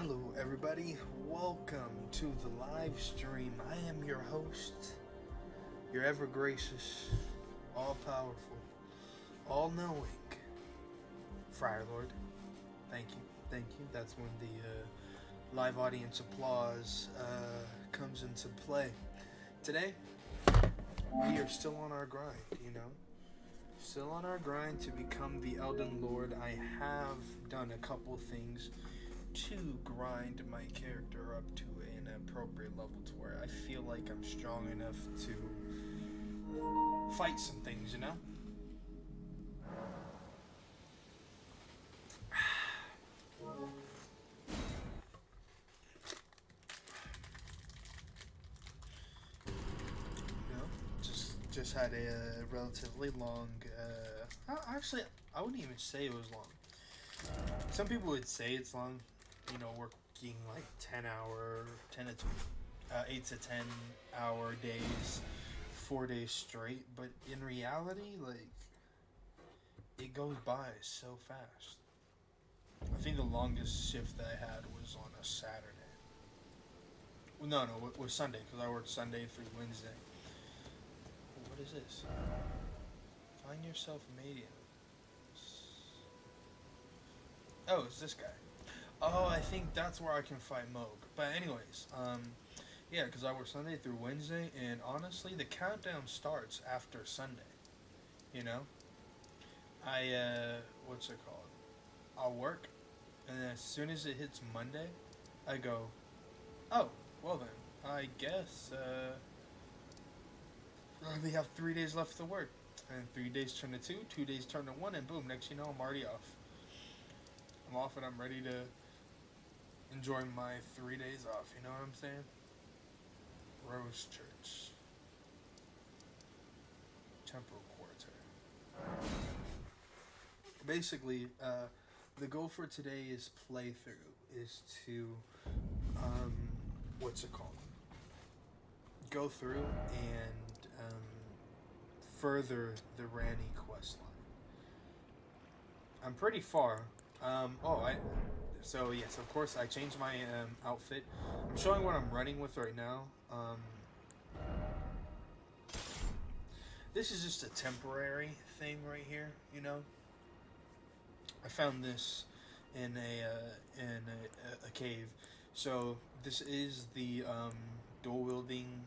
Hello, everybody. Welcome to the live stream. I am your host, your ever gracious, all powerful, all knowing Friar Lord. Thank you. Thank you. That's when the live audience applause comes into play. Today, we are still on our grind, Still on our grind to become the Elden Lord. I have done a couple things to grind my character up to an appropriate level to where I feel like I'm strong enough to fight some things, Just had a relatively long. Actually, I wouldn't even say it was long. Some people would say it's long, working like 8 to 10 hour days, 4 days straight. But in reality, it goes by so fast. I think the longest shift that I had was on a Saturday. Well, no, it was Sunday because I worked Sunday through Wednesday. What is this? Find yourself immediately. Oh, it's this guy. Oh, I think that's where I can fight Moog. But anyways, yeah, because I work Sunday through Wednesday, and honestly, the countdown starts after Sunday. What's it called? I'll work, and then as soon as it hits Monday, I go, oh, well then, I guess, I only have 3 days left to work. And 3 days turn to 2, 2 days turn to 1, and boom, next you know, I'm already off. I'm off and I'm ready to enjoy my 3 days off, you know what I'm saying? Rose Church. Temple Quarter. Basically, the goal for today is playthrough, is to, what's it called? Go through and, further the Ranny quest line. I'm pretty far. So yes, of course, I changed my outfit. I'm showing what I'm running with right now. This is just a temporary thing right here, I found this in a cave. So this is the dual wielding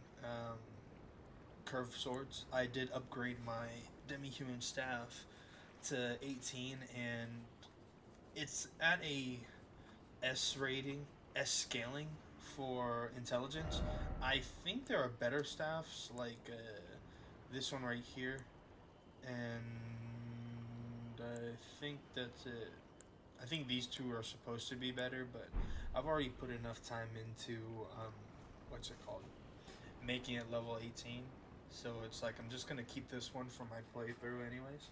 curved swords. I did upgrade my demi-human staff to 18, and it's at a S rating, S scaling for intelligence. I think there are better staffs like this one right here, and I think that's it. I think these two are supposed to be better, but I've already put enough time into what's it called, making it level 18. So it's like I'm just gonna keep this one for my playthrough, anyways.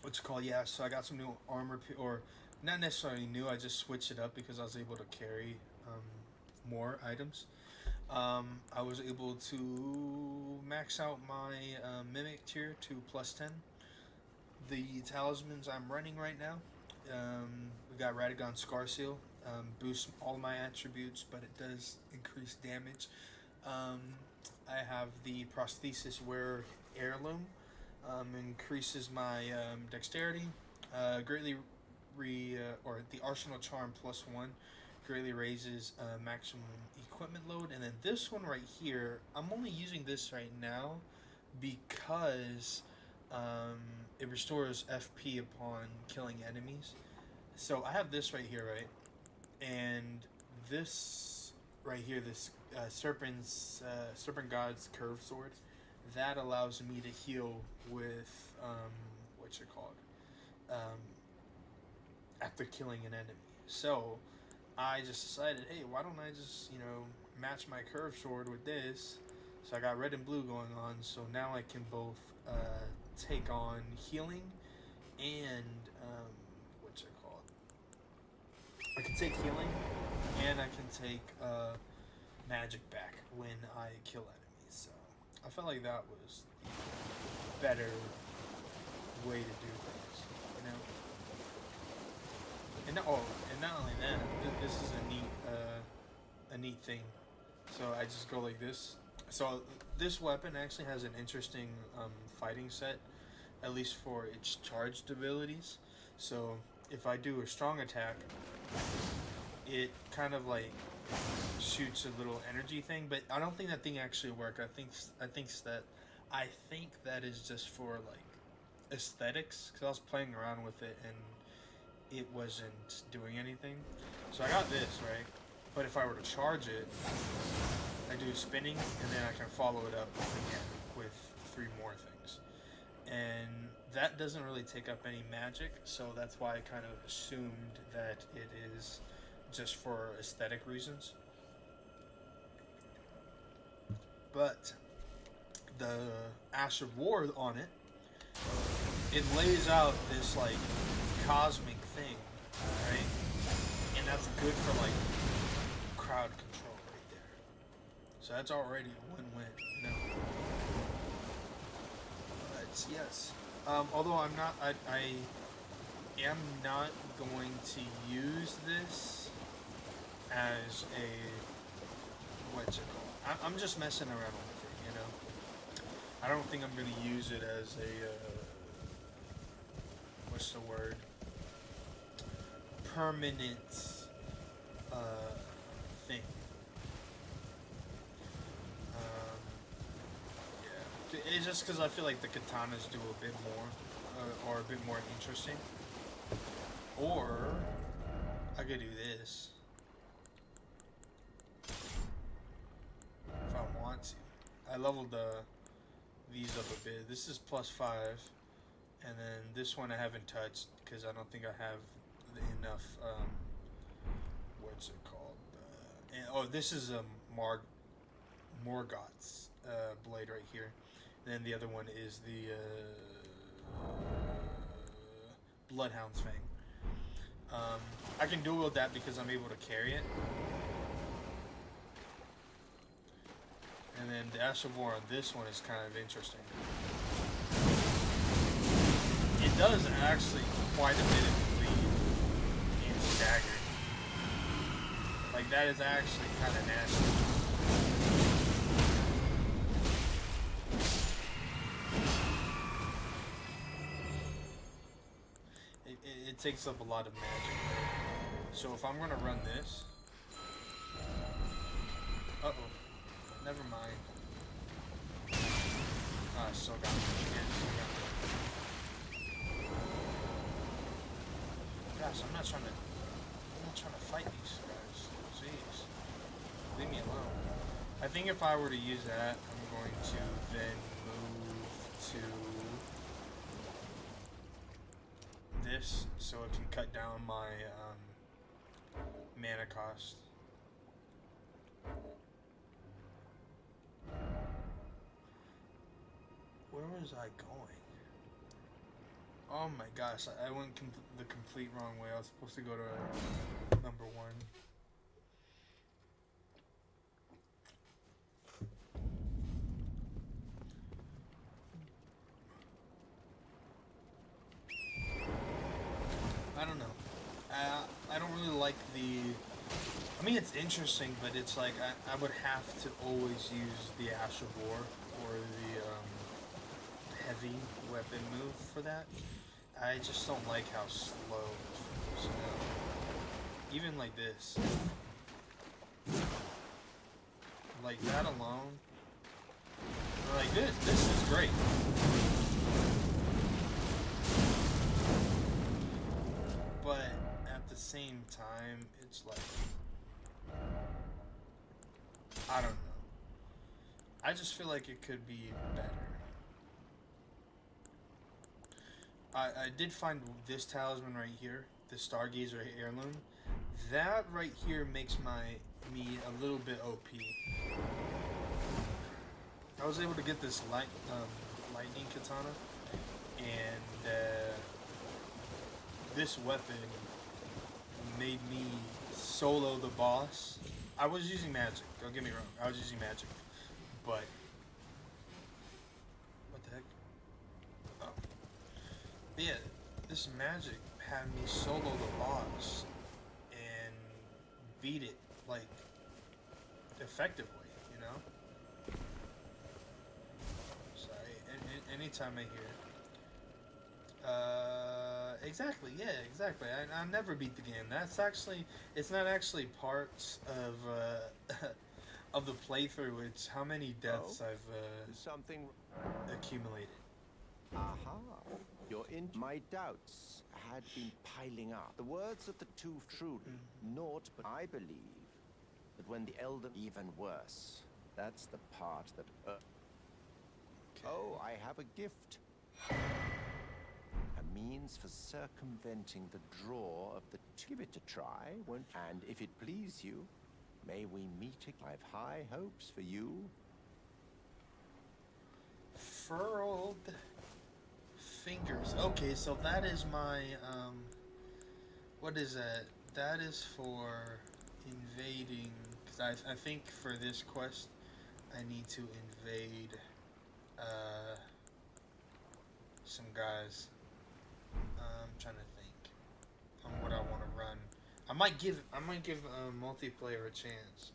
What's it called? Yeah, so I got some new armor, or not necessarily new. I just switched it up because I was able to carry more items. I was able to max out my mimic tier to +10. The talismans I'm running right now, we got Radagon Scar Seal, boosts all my attributes, but it does increase damage. I have the Prosthesis Wearer Heirloom, increases my dexterity, greatly or the Arsenal Charm +1 greatly raises maximum equipment load. And then this one right here, I'm only using this right now because it restores FP upon killing enemies. So I have this right here, right? And this right here, this Serpent God's Curved Sword, that allows me to heal with, what's it called? After killing an enemy. So I just decided, hey, why don't I just, match my curved sword with this? So I got red and blue going on, so now I can both take on healing and, what's it called? I can take healing and I can take magic back when I kill enemies. So I felt like that was the better way to do things, And not only that, this is a neat thing. So I just go like this. So this weapon actually has an interesting fighting set, at least for its charged abilities. So if I do a strong attack, it kind of like shoots a little energy thing, but I don't think that thing actually worked. I think that is just for like aesthetics because I was playing around with it and it wasn't doing anything. So I got this right, but if I were to charge it, I do spinning and then I can follow it up again with three more things, and that doesn't really take up any magic. So that's why I kind of assumed that it is just for aesthetic reasons. But the Ash of War on it, it lays out this like cosmic thing, right? And that's good for like crowd control right there. So that's already a win-win, you know. But yes, although I am not going to use this as a what's it called? I'm just messing around with it, you know. I don't think I'm going to use it as a what's the word? Permanent uh, thing. Um, yeah, it's just because I feel like the katanas do a bit more, or a bit more interesting. Or I could do this if I want to. I leveled these up a bit. This is +5, and then this one I haven't touched because I don't think I have enough. What's it called? This is a Morgoth's blade right here. And then the other one is the Bloodhound's Fang. I can dual wield that because I'm able to carry it. And then the Ash of War on this one is kind of interesting. It does actually quite a bit of bleed and stagger. Like that is actually kind of nasty. It takes up a lot of magic. So if I'm gonna run this, never mind. Still got me. Yeah, still got me. Gosh, I'm not trying to fight these guys. Jeez, leave me alone. I think if I were to use that, I'm going to then move to this, so it can cut down my mana cost. Where was I going? Oh my gosh, I went the complete wrong way. I was supposed to go to number 1. I don't know. I don't really like the... I mean, it's interesting, but it's like I would have to always use the Ash of War or the heavy weapon move for that. I just don't like how slow it feels, you know? Even like this. Like that alone. Or like this is great. But at the same time, it's like, I don't know. I just feel like it could be better. I did find this talisman right here, the Stargazer heirloom. That right here makes me a little bit OP. I was able to get this lightning katana, and this weapon made me solo the boss. I was using magic, don't get me wrong, I was using magic, but what the heck? Oh. But yeah, this magic have me solo the boss and beat it like effectively, you know. Sorry, anytime I hear exactly, yeah, exactly. I never beat the game. That's actually, it's not actually parts of of the playthrough. It's how many deaths I've Something. accumulated. Aha. My doubts had been piling up. The words of the two truly, naught but I believe that when the Elden even worse. That's the part that Okay. Oh, I have a gift. A means for circumventing the draw of the give it a try, won't you? And if it please you, may we meet again. I've high hopes for you. Furled fingers. Okay, so that is my what is that? That is for invading. Cause I think for this quest, I need to invade uh some guys. I'm trying to think on what I want to run. I might give multiplayer a chance,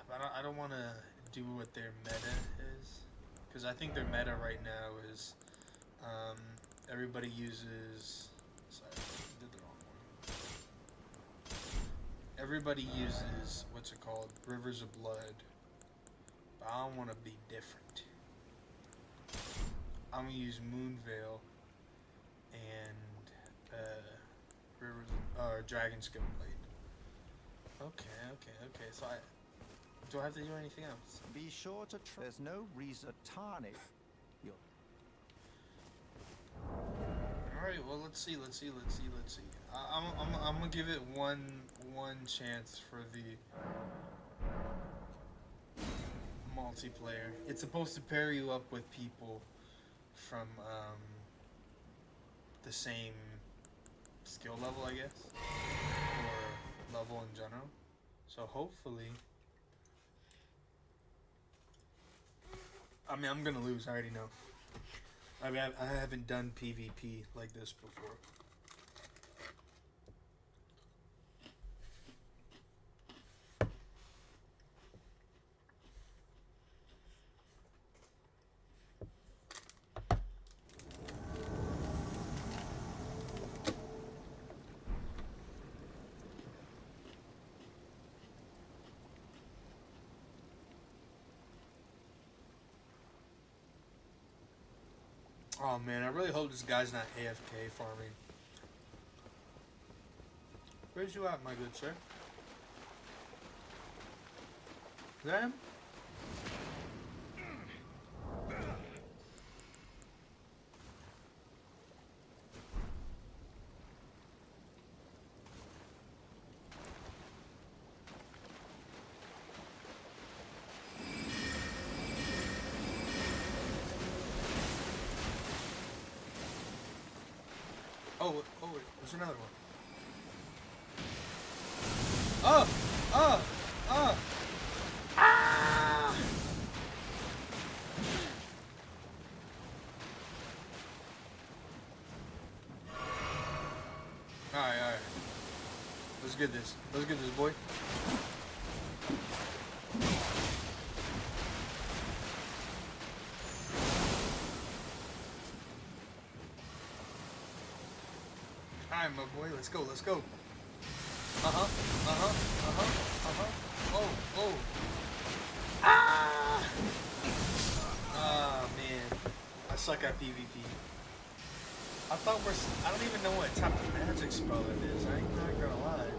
but I don't want to do what their meta is, because I think their meta right now is um, everybody uses. Sorry, I did the wrong one. Everybody uses what's it called, Rivers of Blood, but I don't want to be different. I'm gonna use Moonveil and Rivers or Dragon's Skill Blade. Okay. So I do I have to do anything else? Be sure to try. There's no reason to tarnish your. All right. Well, let's see. I'm gonna give it one chance for the multiplayer. It's supposed to pair you up with people from the same skill level, I guess, or level in general. So hopefully, I mean, I'm gonna lose. I already know. I mean, I haven't done PvP like this before. Oh man, I really hope this guy's not AFK farming. Where's you at, my good sir? Is that him? Oh, wait, there's another one. Oh! Ah! Alright. Let's get this, boy. Alright, my boy, let's go. Oh. Ah! Ah, man. I suck at PvP. I don't even know what type of magic spell that is. I ain't not gonna lie.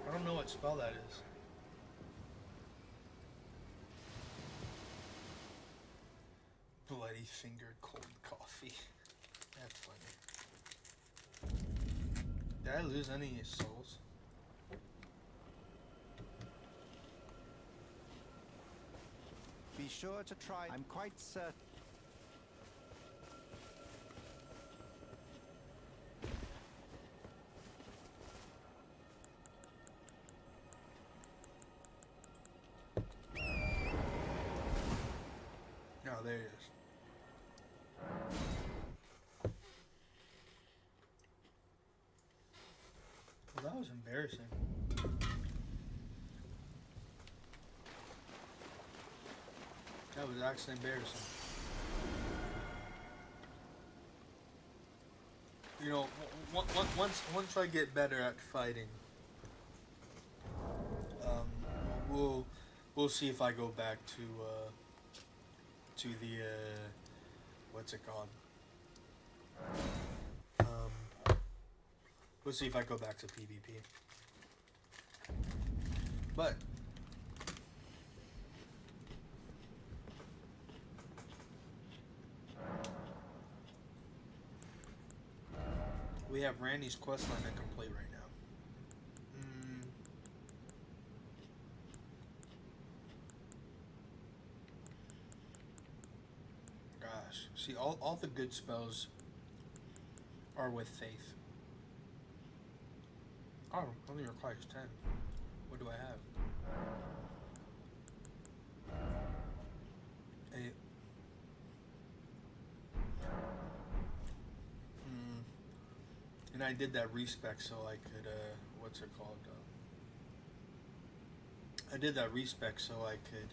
I don't know what spell that is. Bloody fingered cold coffee. That's funny. Did I lose any souls? Be sure to try. I'm quite certain. No, there it is. embarrassing. That was actually embarrassing. You know, once I get better at fighting, um, we'll we'll see if I go back to the what's it called? We'll see if I go back to PvP. But we have Randy's questline to complete right now. Gosh, see, all the good spells are with faith. Oh, only requires 10. What do I have? 8. And I did that respec so I could, what's it called? I did that respec so I could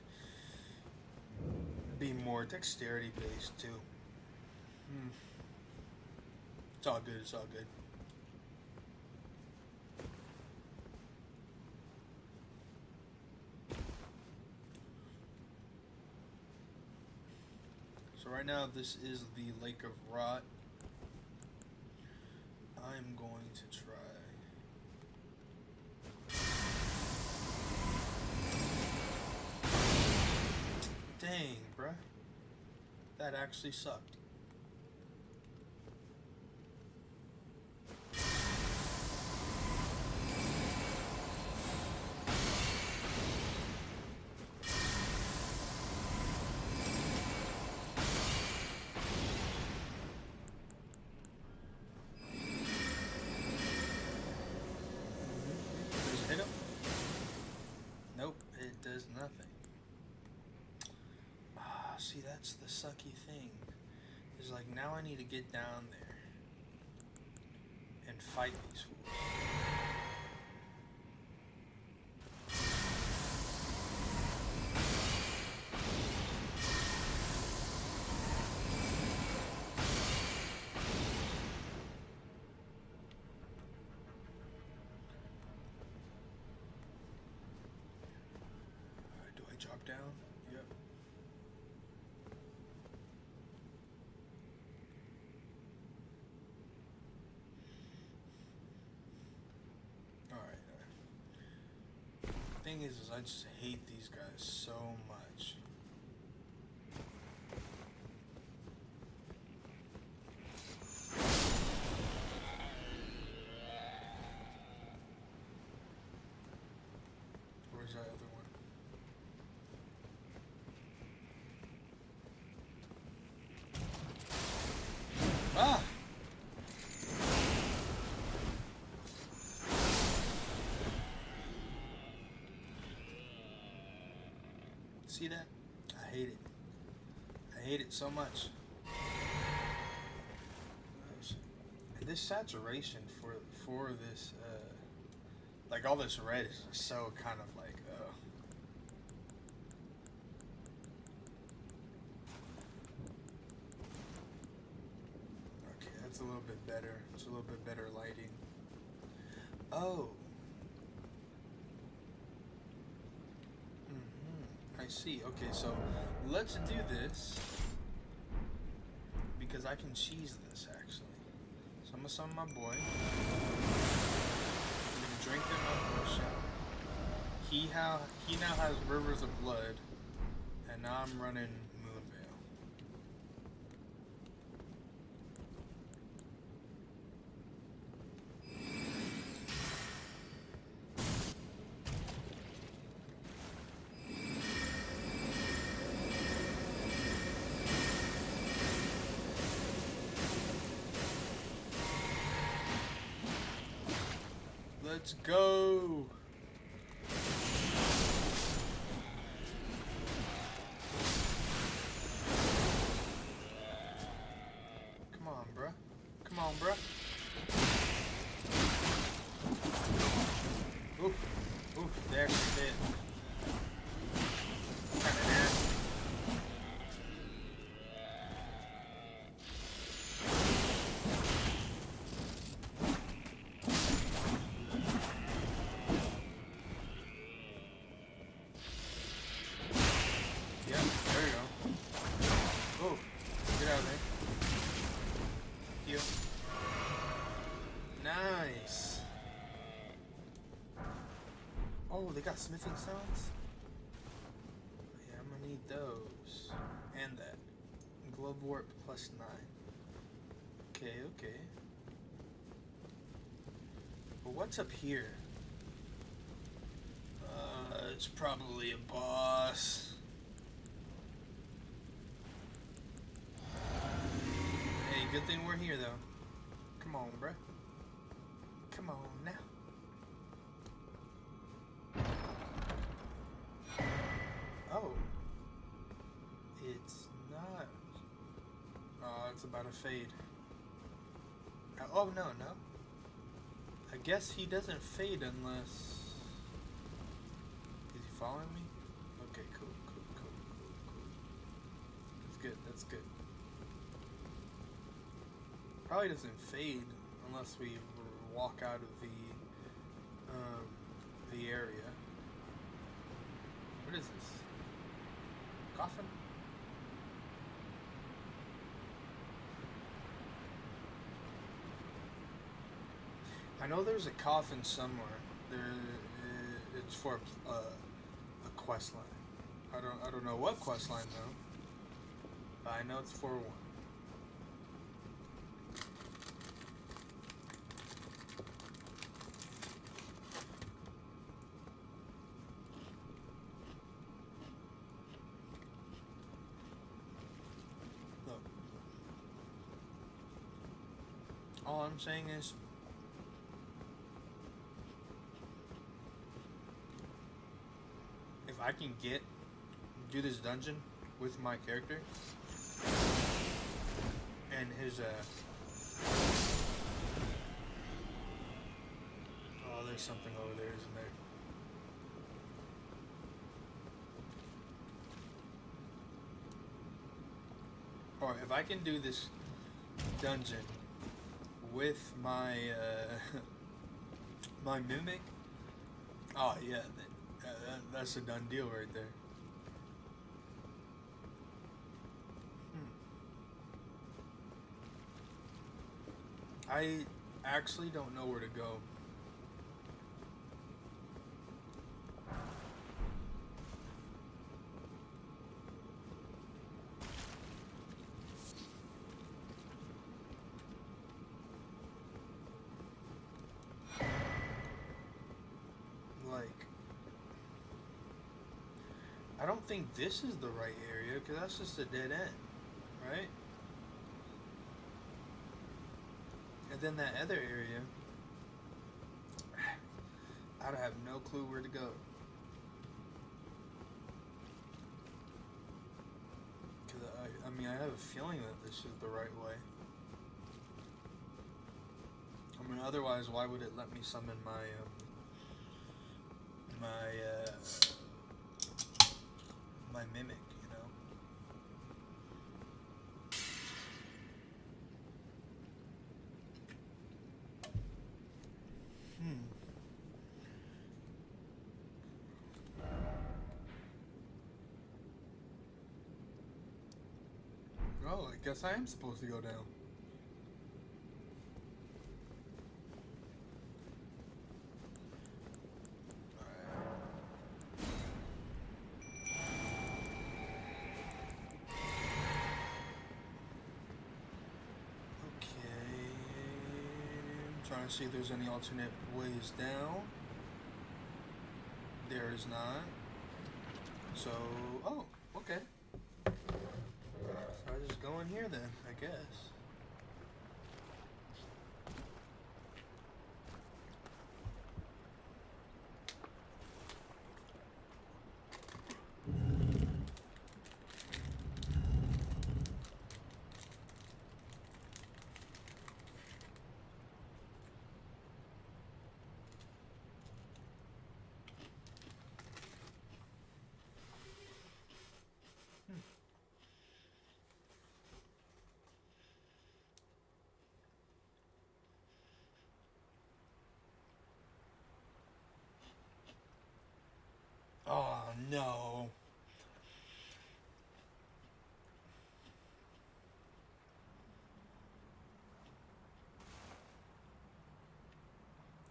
be more dexterity based too. It's all good, it's all good. So right now this is the Lake of Rot. I'm going to try. Dang, bruh. That actually sucked. Does it hit him? Nope, it does nothing. See, that's the sucky thing. Is like, now I need to get down there and fight these fools. Do I drop down? Yep. Thing is I just hate these guys so much. Where's that other one? Ah! See that? I hate it. I hate it so much. And this saturation for this, like all this red is just so kind of like, okay, that's a little bit better. It's a little bit better lighting. Oh. I see. Okay, so let's do this because I can cheese this actually. So I'm gonna summon my boy. I'm gonna drink him a potion. He now has rivers of blood, and now I'm running Moonveil. Let's go. Come on, bruh. Come on, bruh. They actually fit. Kinda nasty. Yeah, there you go. Oh, get out of there. Heal. Nice. Oh, they got smithing stones? Yeah, I'm gonna need those. And that. Glove warp plus 9. Okay, okay. But what's up here? It's probably a boss. Hey, good thing we're here though. Come on, bruh. Come on now. Oh. It's not. Oh, it's about to fade. Oh, no, no. I guess he doesn't fade unless... Is he following me? Okay, cool. That's good, that's good. Probably doesn't fade unless we walk out of the area. What is this? Coffin? I know there's a coffin somewhere. It's for a quest line. I don't know what quest line though, but I know it's for one. Look, all I'm saying is, if I can do this dungeon with my character and his oh, there's something over there, isn't there? Or if I can do this dungeon with my my mimic, oh yeah, that's a done deal right there. I actually don't know where to go. Like, I don't think this is the right area, because that's just a dead end, right? And then that other area, I'd have no clue where to go. Because I mean, I have a feeling that this is the right way. I mean, otherwise, why would it let me summon my my mimic, you know? Oh, I guess I am supposed to go down. Trying to see if there's any alternate ways down. There is not. So, oh, okay. So I just go in here then, I guess. no.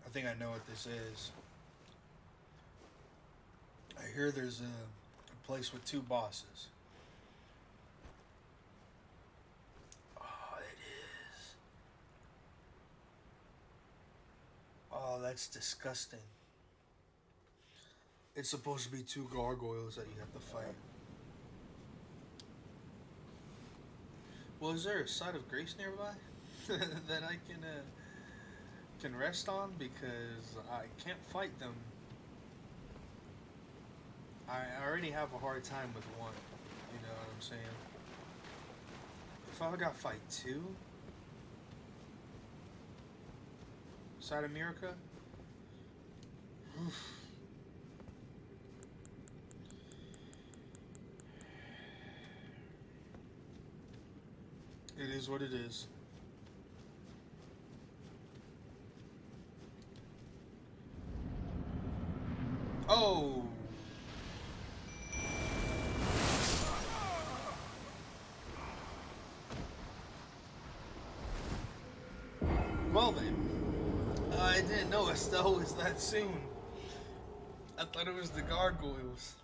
I think I know what this is. I hear there's a place with two bosses. Oh, it is. Oh, that's disgusting. It's supposed to be two gargoyles that you have to fight. Well, is there a side of grace nearby that I can rest on, because I can't fight them. I already have a hard time with one. You know what I'm saying? If I got fight two, Side America. Oof. It is what it is. Oh! Well then, I didn't know Estelle was that soon. I thought it was the gargoyles.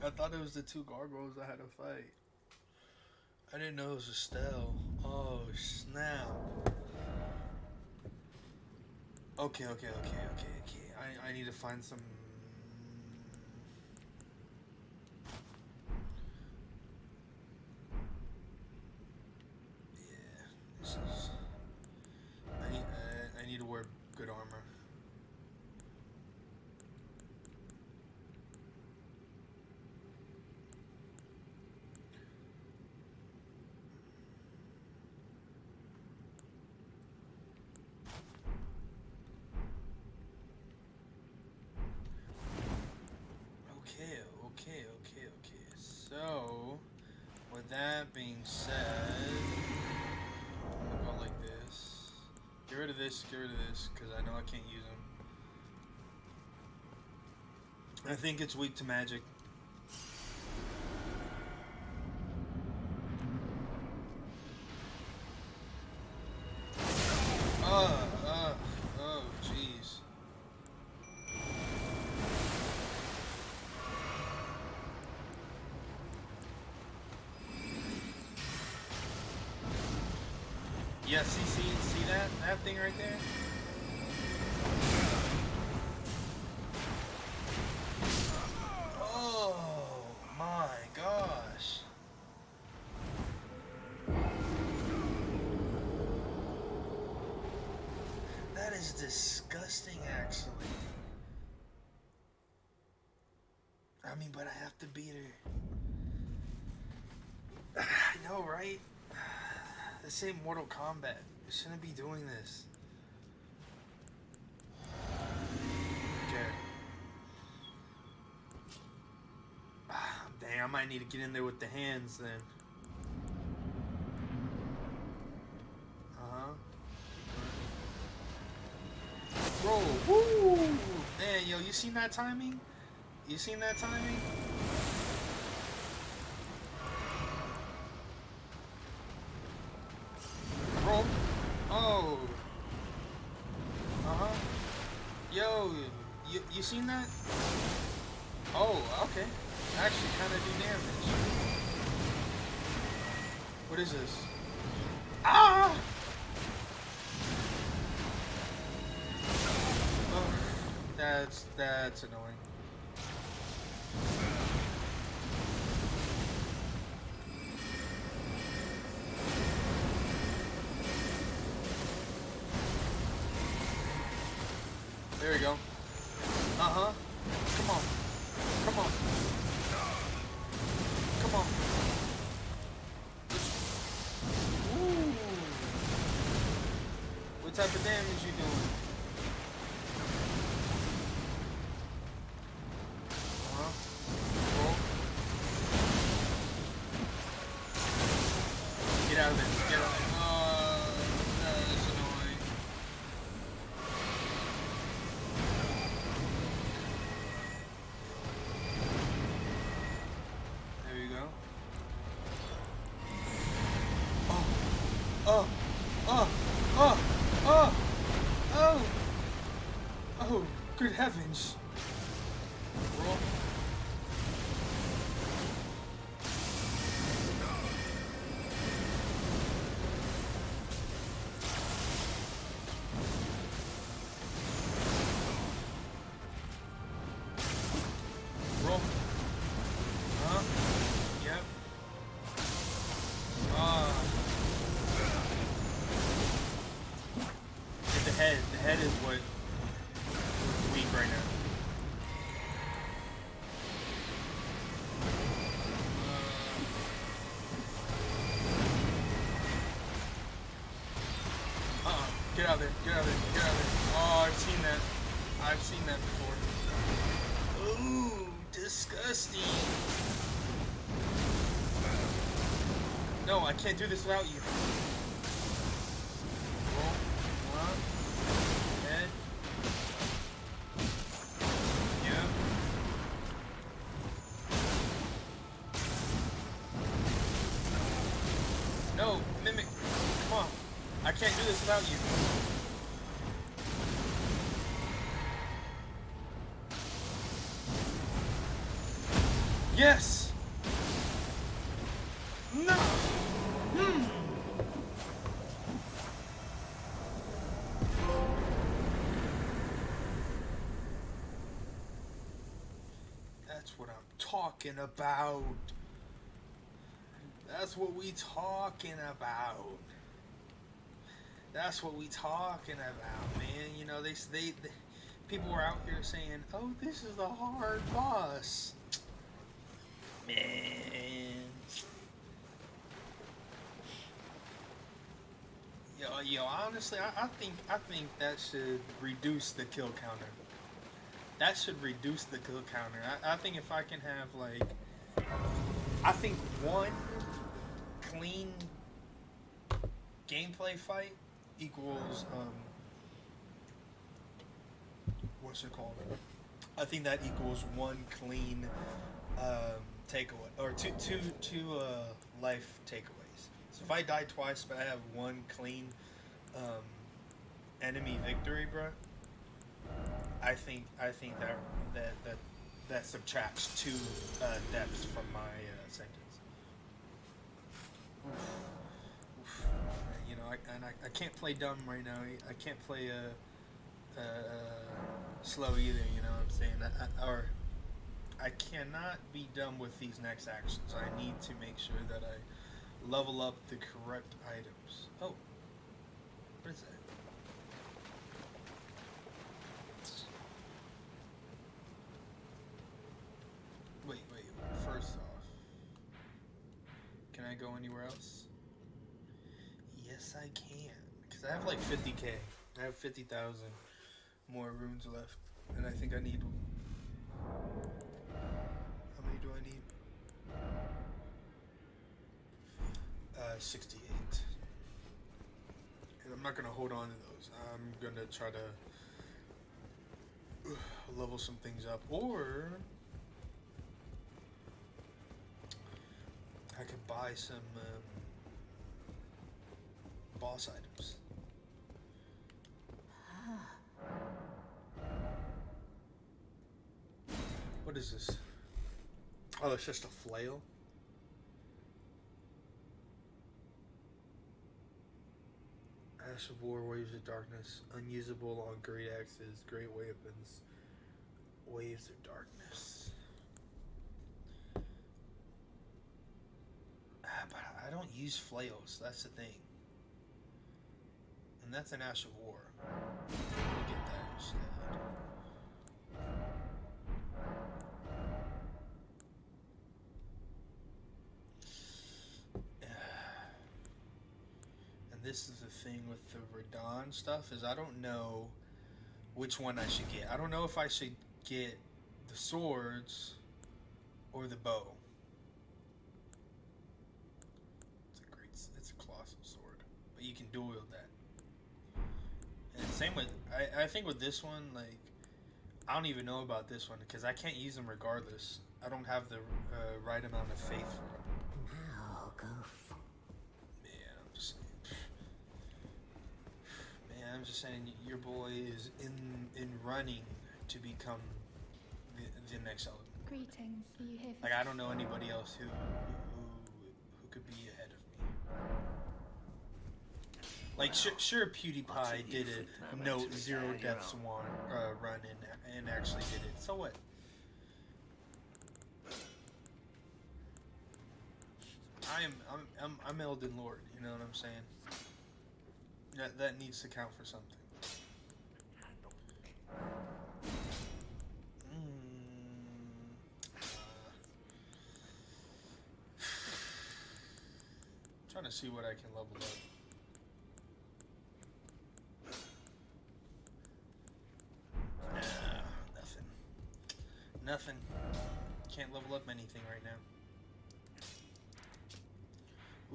I thought it was the two gargoyles I had to fight. I didn't know it was Estelle. Oh, snap. Okay. I need to find some... Yeah, this is... I need to wear good armor. Okay. So, with that being said, I'm gonna go like this. Get rid of this, because I know I can't use them. I think it's weak to magic. Oh, jeez. Yeah, see that thing right there? Oh my gosh. That is disgusting, actually. I mean, but I have to beat her. I know, right? This ain't Mortal Kombat. You shouldn't be doing this. Okay. Dang, I might need to get in there with the hands then. Roll. Woo! Man, yo, you seen that timing? You seen that timing? Roll. Oh. Yo, you seen that? Oh, okay. Actually, kind of do damage. What is this? Ah! Oh, that's annoying. There we go. Come on. Ooh. What type of damage you doing? Roll. Get out of there. Get out of there. Oh, that's annoying. heavens. Roll. Roll. Huh? Yep. The head is what is weak right now. Get out of there, get out of there, get out of there. Oh, I've seen that. I've seen that before. Ooh, disgusting. No, I can't do this without you. Roll. One. Head. Yeah. No, Mimic. Come on. I can't do this without you. Yes! No! That's what I'm talking about. That's what we talking about. That's what we talking about, man. You know, they people were out here saying, "Oh, this is a hard boss." Man. Yo, honestly, I think that should reduce the kill counter. That should reduce the kill counter. I think if I can have like, I think one clean gameplay fight equals what's it called? I think that equals one clean takeaway, or two life takeaways. So if I die twice but I have one clean enemy victory, bro, I think that subtracts 2 deaths from my sentence. Oof. You know, I can't play dumb right now. I can't play slow either. You know what I'm saying? I cannot be dumb with these next actions. I need to make sure that I level up the correct items. Oh, what is that? Wait. First off, can I go anywhere else? Yes, I can. Because I have like 50k. I have 50,000 more runes left. And I think I need... How many do I need? 68. And I'm not going to hold on to those. I'm going to try to level some things up. Or... I could buy some boss items. What is this? Oh, it's just a flail? Ash of War, Waves of Darkness. Unusable on great axes, great weapons. Waves of Darkness. But I don't use flails, that's the thing. And that's an Ash of War. We'll get that instead. And this is the thing with the Radon stuff, is I don't know which one I should get. I don't know if I should get the swords or the bow. It's a colossal sword, but you can dual wield that. And same with, I think with this one, like, I don't even know about this one because I can't use them regardless. I don't have the right amount of faith for them. Now go Man, I'm just saying, your boy is in running to become the next Elden. Greetings. Are you here for Like I don't know anybody else who could be ahead of me. Like sure PewDiePie did a no zero deaths run and actually did it. So what? I'm Elden Lord. You know what I'm saying? That needs to count for something. Trying to see what I can level up. Nothing. Can't level up anything right now.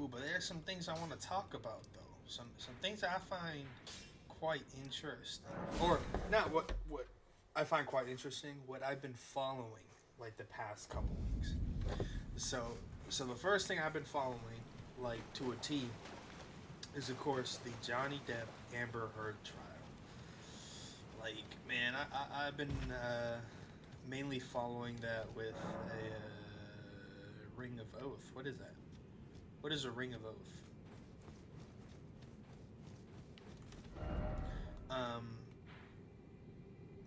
Ooh, but there's some things I want to talk about though. Some things I find quite interesting, or not what I find quite interesting. What I've been following like the past couple weeks. So the first thing I've been following, like to a T, is of course the Johnny Depp Amber Heard trial. Like, man, I've been mainly following that with a Ring of Oath. What is that? What is a Ring of Oath?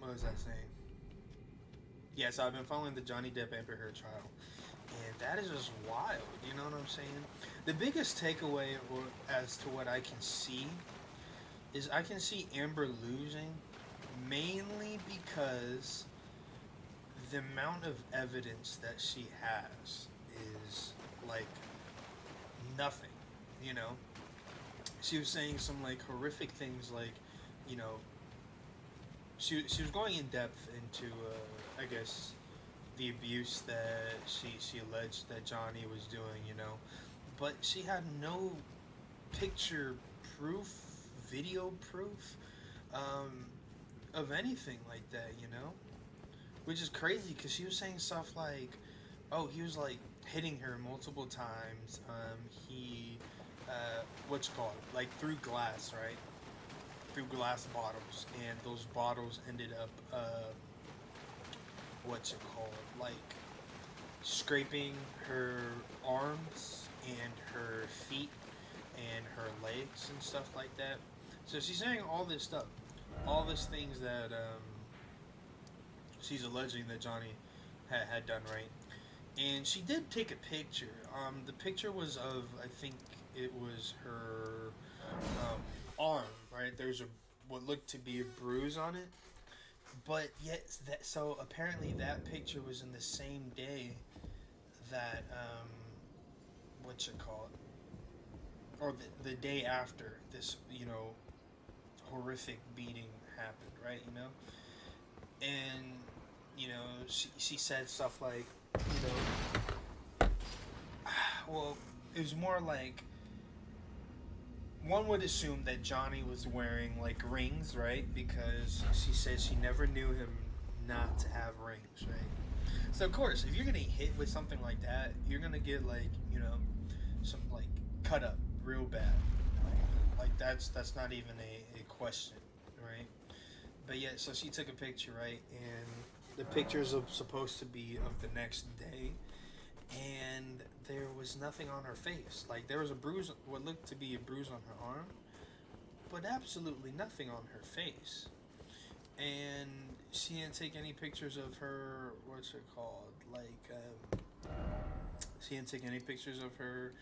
What was that saying? Yeah, so I've been following the Johnny Depp Amber Heard trial, and that is just wild. You know what I'm saying? The biggest takeaway, or as to what I can see, is I can see Amber losing mainly because the amount of evidence that she has is like nothing. You know, she was saying some like horrific things, like, you know, she was going in depth into I guess the abuse that she alleged that Johnny was doing, you know, but she had no picture proof, video proof of anything like that, you know, which is crazy because she was saying stuff like, oh, he was like hitting her multiple times, he what's it called, like through glass, right, through glass bottles, and those bottles ended up what's it called, like scraping her arms and her feet and her legs and stuff like that. So she's saying all this stuff, all these things that she's alleging that Johnny had done, right? And she did take a picture. The picture was of, I think it was her arm, right? There's what looked to be a bruise on it, but yet so apparently that picture was in the same day that what's it called, or the day after this, you know, horrific beating happened, right? You know, and you know she said stuff like, you know, well, it was more like, one would assume that Johnny was wearing like rings, right? Because she says she never knew him not to have rings, right? So of course, if you're gonna hit with something like that, you're gonna get like, you know, some like cut up real bad. Like that's not even a question, right? But yeah, so she took a picture, right? And the pictures of supposed to be of the next day, and there was nothing on her face. Like there was a bruise, what looked to be a bruise on her arm, but absolutely nothing on her face. And she didn't take any pictures of her, what's it called, like she didn't take any pictures of her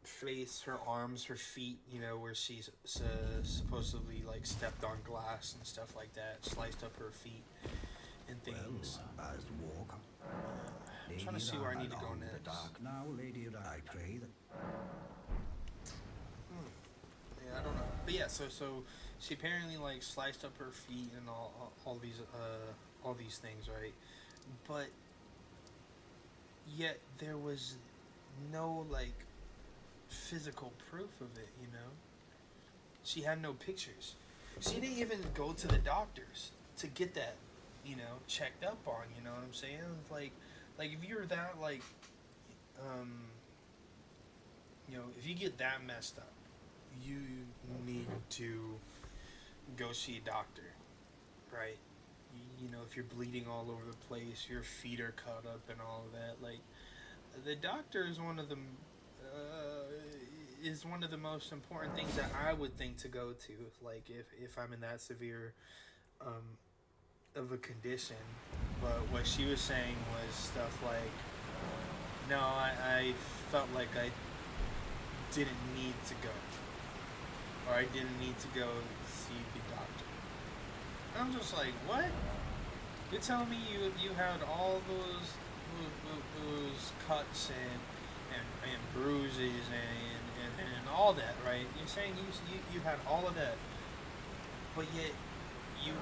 face, her arms, her feet, you know, where she's supposedly like stepped on glass and stuff like that, sliced up her feet and things. Well, as the walker. I'm trying to see where I need to go next. Dark now, lady, I pray that. Yeah, I don't know, but yeah, so she apparently like sliced up her feet and all these things, right? But yet there was no like physical proof of it, you know. She had no pictures. She didn't even go to the doctors to get that, you know, checked up on. You know what I'm saying? Like if you're that like, you know, if you get that messed up, you need to go see a doctor, right? You know, if you're bleeding all over the place, your feet are cut up and all of that. Like, the doctor is one of the most important things that I would think to go to. Like, if I'm in that severe um, of a condition. But what she was saying was stuff like, no, I felt like I didn't need to go, or I didn't need to go see the doctor. And I'm just like, what? You're telling me you had all those cuts and bruises and all that, right? You're saying you had all of that, but yet you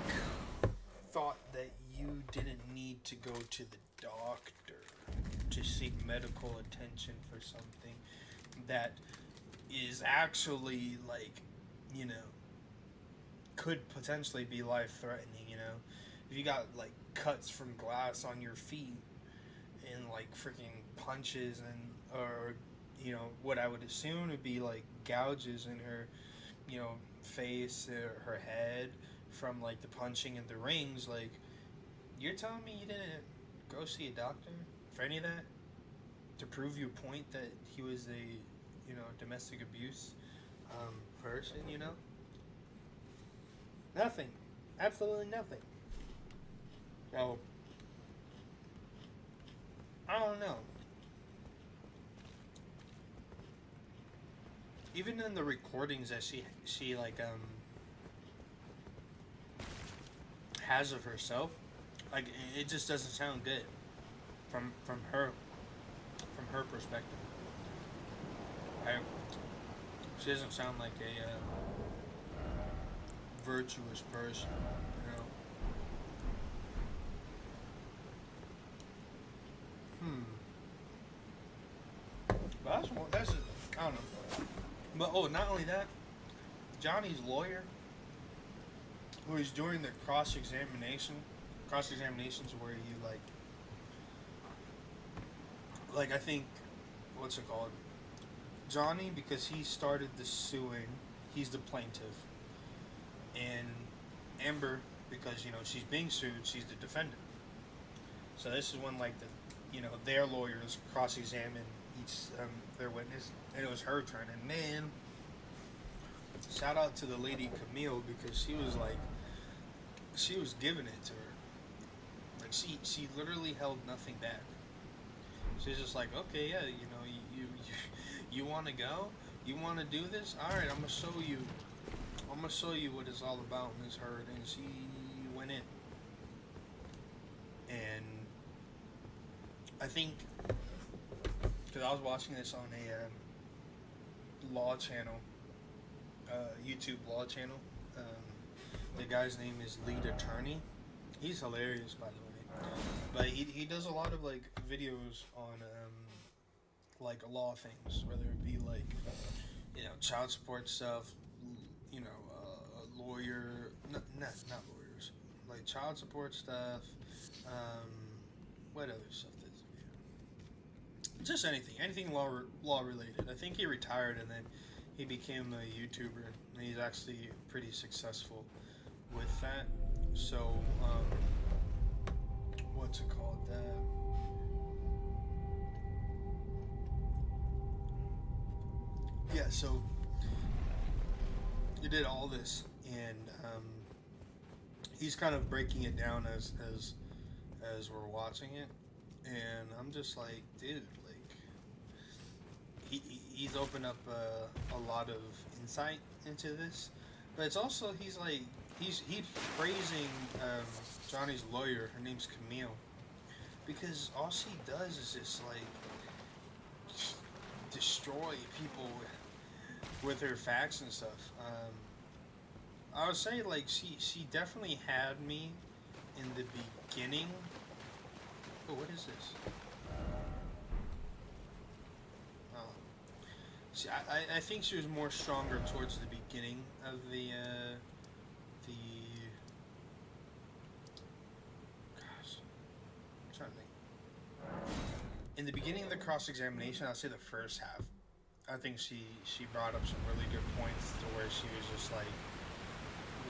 thought that you didn't need to go to the doctor to seek medical attention for something that is actually, like, you know, could potentially be life threatening, you know? If you got like cuts from glass on your feet and like freaking punches and, or, you know, what I would assume would be like gouges in her, you know, face or her head from like the punching in the rings, like, you're telling me you didn't go see a doctor for any of that? To prove your point that he was a, you know, domestic abuse person, you know? Nothing. Absolutely nothing. So, I don't know. Even in the recordings that she like has of herself, like, it just doesn't sound good from her perspective. Right? She doesn't sound like a virtuous person, you know. But that's just, I don't know. But oh, not only that, Johnny's lawyer, who is doing the cross-examinations where you like I think, what's it called? Johnny, because he started the suing, he's the plaintiff, and Amber, because, you know, she's being sued, she's the defendant. So this is when, like, the, you know, their lawyers cross-examine each their witness, and it was her turn. And man, shout out to the lady Camille, because she was giving it to her. Like, she literally held nothing back. She's just like, okay, yeah, you know, you want to go, you want to do this, all right, I'm gonna show you what it's all about, Ms. Heard. And she went in, and I think, because I was watching this on a law channel, YouTube law channel. The guy's name is Lead Attorney. He's hilarious, by the way. But he does a lot of like videos on like law things, whether it be like, you know, child support stuff, you know, a lawyer, not lawyers, like child support stuff, what other stuff does he do? Just anything law related. I think he retired and then he became a YouTuber, and he's actually pretty successful with that. So, what's it called? Yeah, so he did all this, and he's kind of breaking it down as we're watching it, and I'm just like, dude, like, he's opened up a lot of insight into this, but it's also he's praising Johnny's lawyer. Her name's Camille, because all she does is just like destroy people with her facts and stuff. I would say, like, she definitely had me in the beginning. Oh, what is this? Oh, see, I think she was more stronger towards the beginning of the gosh, I'm trying to think. In the beginning of the cross-examination, I'll say the first half, I think she brought up some really good points to where she was just like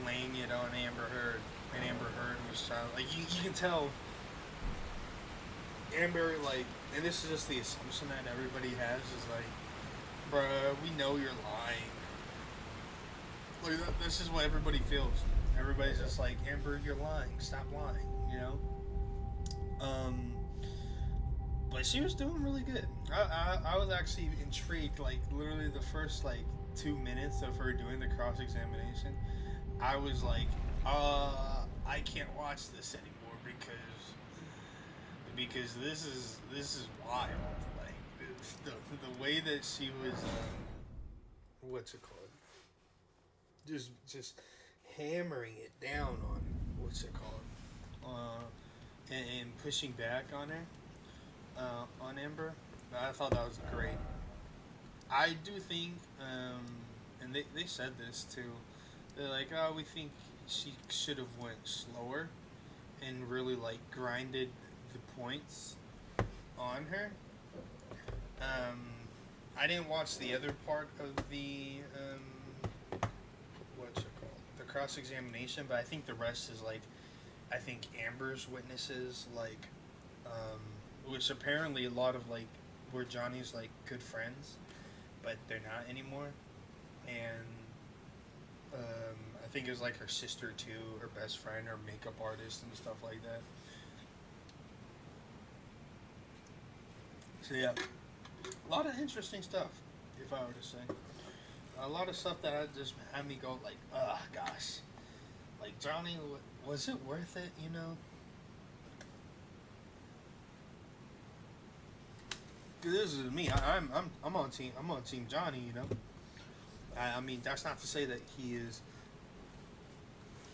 laying it on Amber Heard, and Amber Heard was trying, like, you can tell Amber, like, and this is just the assumption that everybody has, is like, bruh, we know you're lying. Like, this is what everybody feels. Everybody's just like, Amber, you're lying. Stop lying, you know? But she was doing really good. I was actually intrigued, like, literally the first, like, 2 minutes of her doing the cross-examination. I was like, I can't watch this anymore because this is wild. Like, the way that she was, what's it called? Just hammering it down on, what's it called? And pushing back on her, on Amber. I thought that was great. I do think, and they said this too. They're like, oh, we think she should have went slower and really, like, grinded the points on her. I didn't watch the other part of the what's it called, the cross examination, but I think the rest is, like, I think Amber's witnesses, like, which apparently a lot of, like, were Johnny's, like, good friends, but they're not anymore, and I think it was, like, her sister too, her best friend, her makeup artist and stuff like that. So yeah, a lot of interesting stuff, if I were to say. A lot of stuff that just had me go like, ugh, gosh. Like, Johnny, was it worth it, you know? This is me. I'm on team Johnny, you know? I mean, that's not to say that he is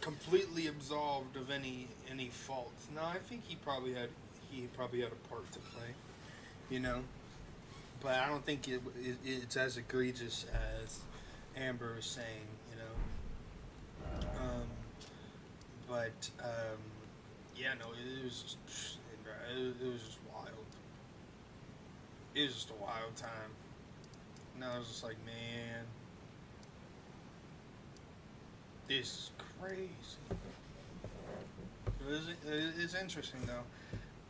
completely absolved of any fault. No, I think he probably had a part to play, you know. But I don't think it's as egregious as Amber is saying, you know. Yeah, no, it was just wild. It was just a wild time. And I was just like, man, this is crazy. It's interesting though.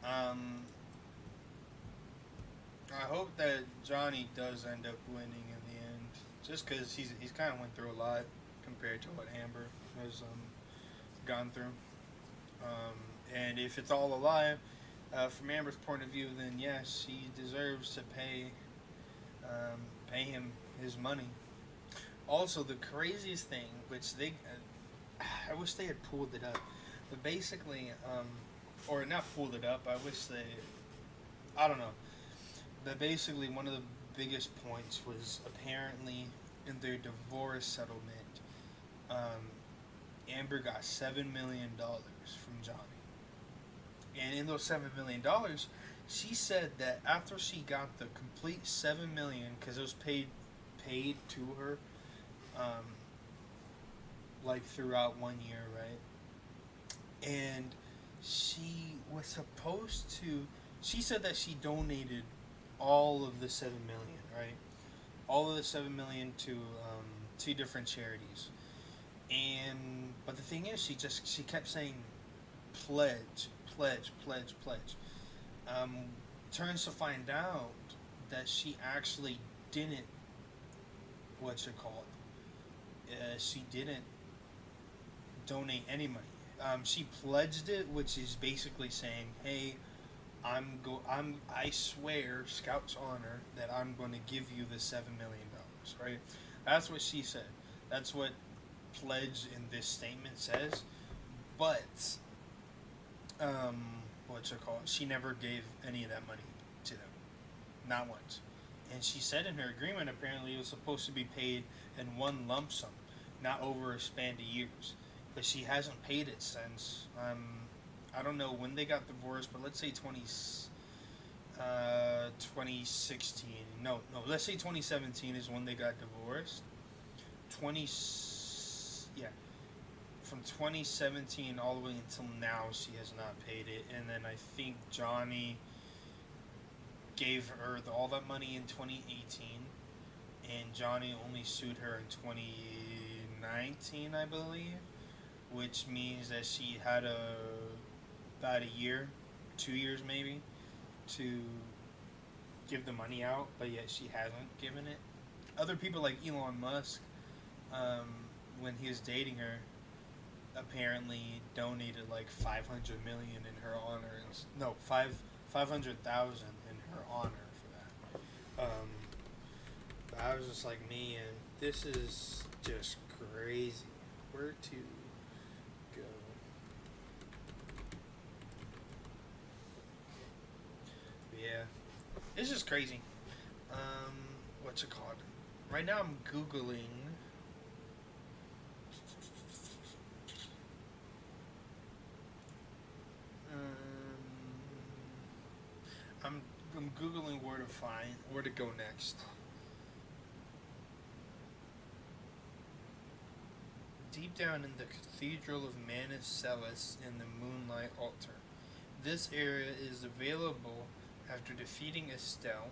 I hope that Johnny does end up winning in the end, just because he's kind of went through a lot compared to what Amber has gone through. And if it's all a lie, from Amber's point of view, then yes, he deserves to pay him his money. Also, the craziest thing, which I wish they had pulled it up, but basically, or not pulled it up, I wish I don't know. But basically, one of the biggest points was apparently in their divorce settlement, Amber got $7 million from Johnny. And in those $7 million, she said that after she got the complete $7 million, because it was paid to her, like throughout 1 year, right? And she was supposed to. She said that she donated all of the $7 million, right? All of the $7 million to 2 different charities. But the thing is, she kept saying pledge. Turns to find out that she actually didn't, she didn't donate any money. She pledged it, which is basically saying, hey, I swear, Scout's honor, that I'm going to give you the $7 million, right? That's what she said. That's what pledge in this statement says. But, she never gave any of that money to them. Not once. And she said in her agreement, apparently, it was supposed to be paid in one lump sum, not over a span of years. But she hasn't paid it since, I don't know when they got divorced, but let's say 2016. No, let's say 2017 is when they got divorced. From 2017 all the way until now, she has not paid it. And then I think Johnny gave her all that money in 2018, and Johnny only sued her in 2019, I believe. which means that she had about a year, 2 years maybe, to give the money out, but yet she hasn't given it. Other people like Elon Musk, um, when he was dating her, apparently donated like 500 million in her honor. No, 500,000 in her honor for that. But I was just like, man, this is just crazy. Where to go? Yeah, it's just crazy. What's it called? Right now I'm Googling. I'm I'm Googling where to go next. Deep down in the Cathedral of Manus Celis in the Moonlight Altar. This area is available after defeating Estelle.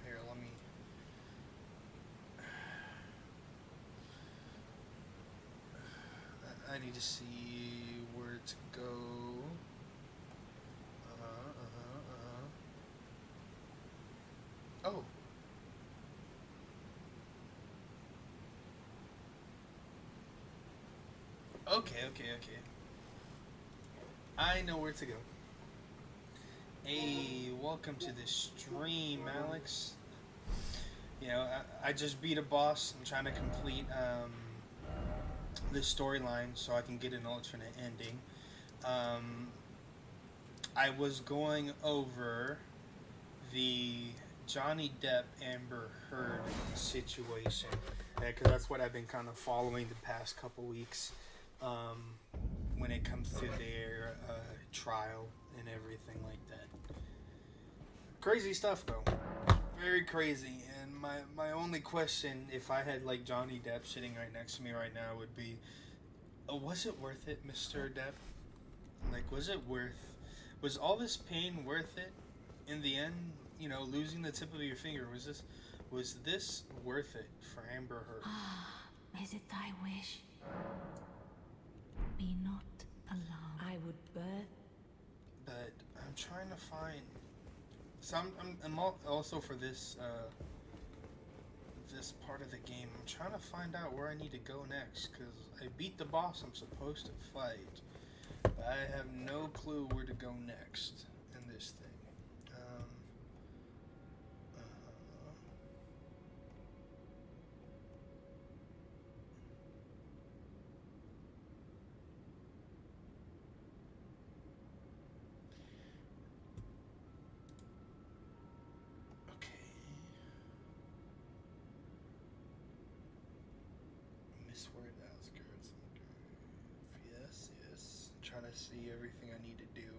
Here, let me. I need to see where to go. Oh. Okay. I know where to go. Hey, welcome to the stream, Alex. You know, I just beat a boss. I'm trying to complete this storyline so I can get an alternate ending. I was going over the Johnny Depp Amber Heard situation, because that's what I've been kind of following the past couple weeks, when it comes to their trial and everything like that. Crazy stuff, though. Very crazy. And my only question, if I had like Johnny Depp sitting right next to me right now, would be, was it worth it, Mr. Depp? Like, was all this pain worth it in the end? You know, losing the tip of your finger, was this worth it for Amber Heard? Is it thy wish? Be not alarmed. I would birth. But I'm trying to find. So I'm also for this this part of the game. I'm trying to find out where I need to go next, because I beat the boss I'm supposed to fight, but I have no clue where to go next in this thing. Word outskirts. Yes. Trying to see everything I need to do.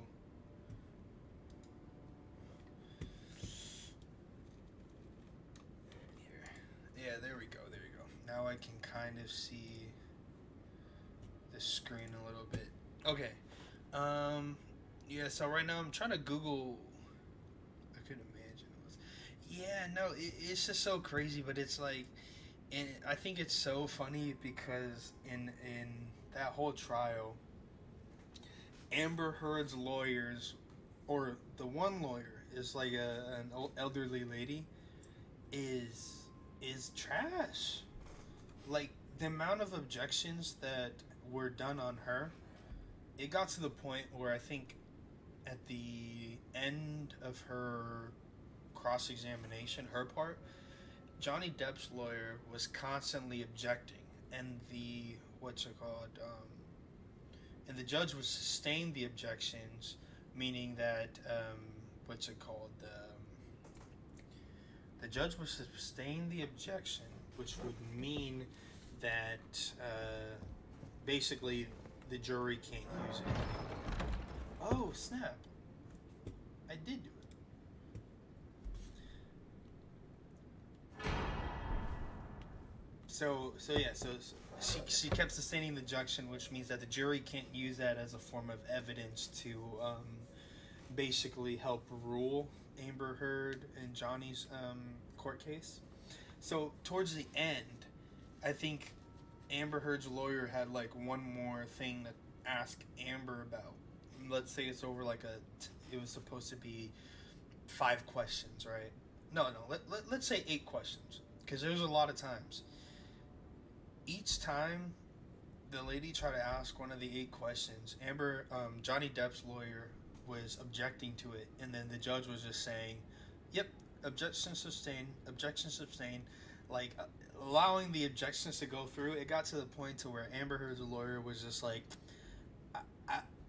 Here. Yeah, there we go. Now I can kind of see the screen a little bit. Okay. Yeah, so right now I'm trying to Google. I could imagine it was. Yeah, no, it's just so crazy, but it's like. And I think it's so funny because in that whole trial, Amber Heard's lawyers, or the one lawyer is like an elderly lady, is trash. Like, the amount of objections that were done on her, it got to the point where I think at the end of her cross-examination, her part, Johnny Depp's lawyer was constantly objecting, and the and the judge would sustain the objections, meaning that the judge would sustain the objection, which would mean that basically the jury can't use it anymore. Oh snap! I did do it. So she kept sustaining the objection, which means that the jury can't use that as a form of evidence to basically help rule Amber Heard and Johnny's court case. So towards the end, I think Amber Heard's lawyer had like one more thing to ask Amber about. Let's say it's over like it was supposed to be 5 questions, right? No, let's say 8 questions, because there's a lot of times. Each time the lady tried to ask one of the 8 questions, Johnny Depp's lawyer was objecting to it, and then the judge was just saying, "Yep, objection sustained, objection sustained," like allowing the objections to go through. It got to the point to where Amber Heard's lawyer was just like,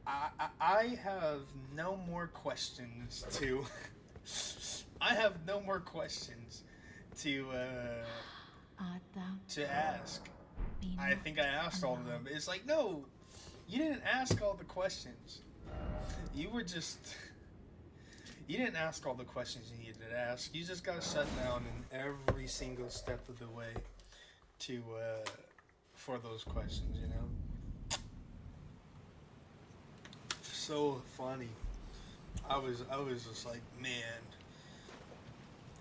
I have no more questions to. I have no more questions to ask. I think I asked all of them. It's like, no, you didn't ask all the questions. You didn't ask all the questions you needed to ask. You just got shut down in every single step of the way for those questions, you know? So funny. I was just like, man.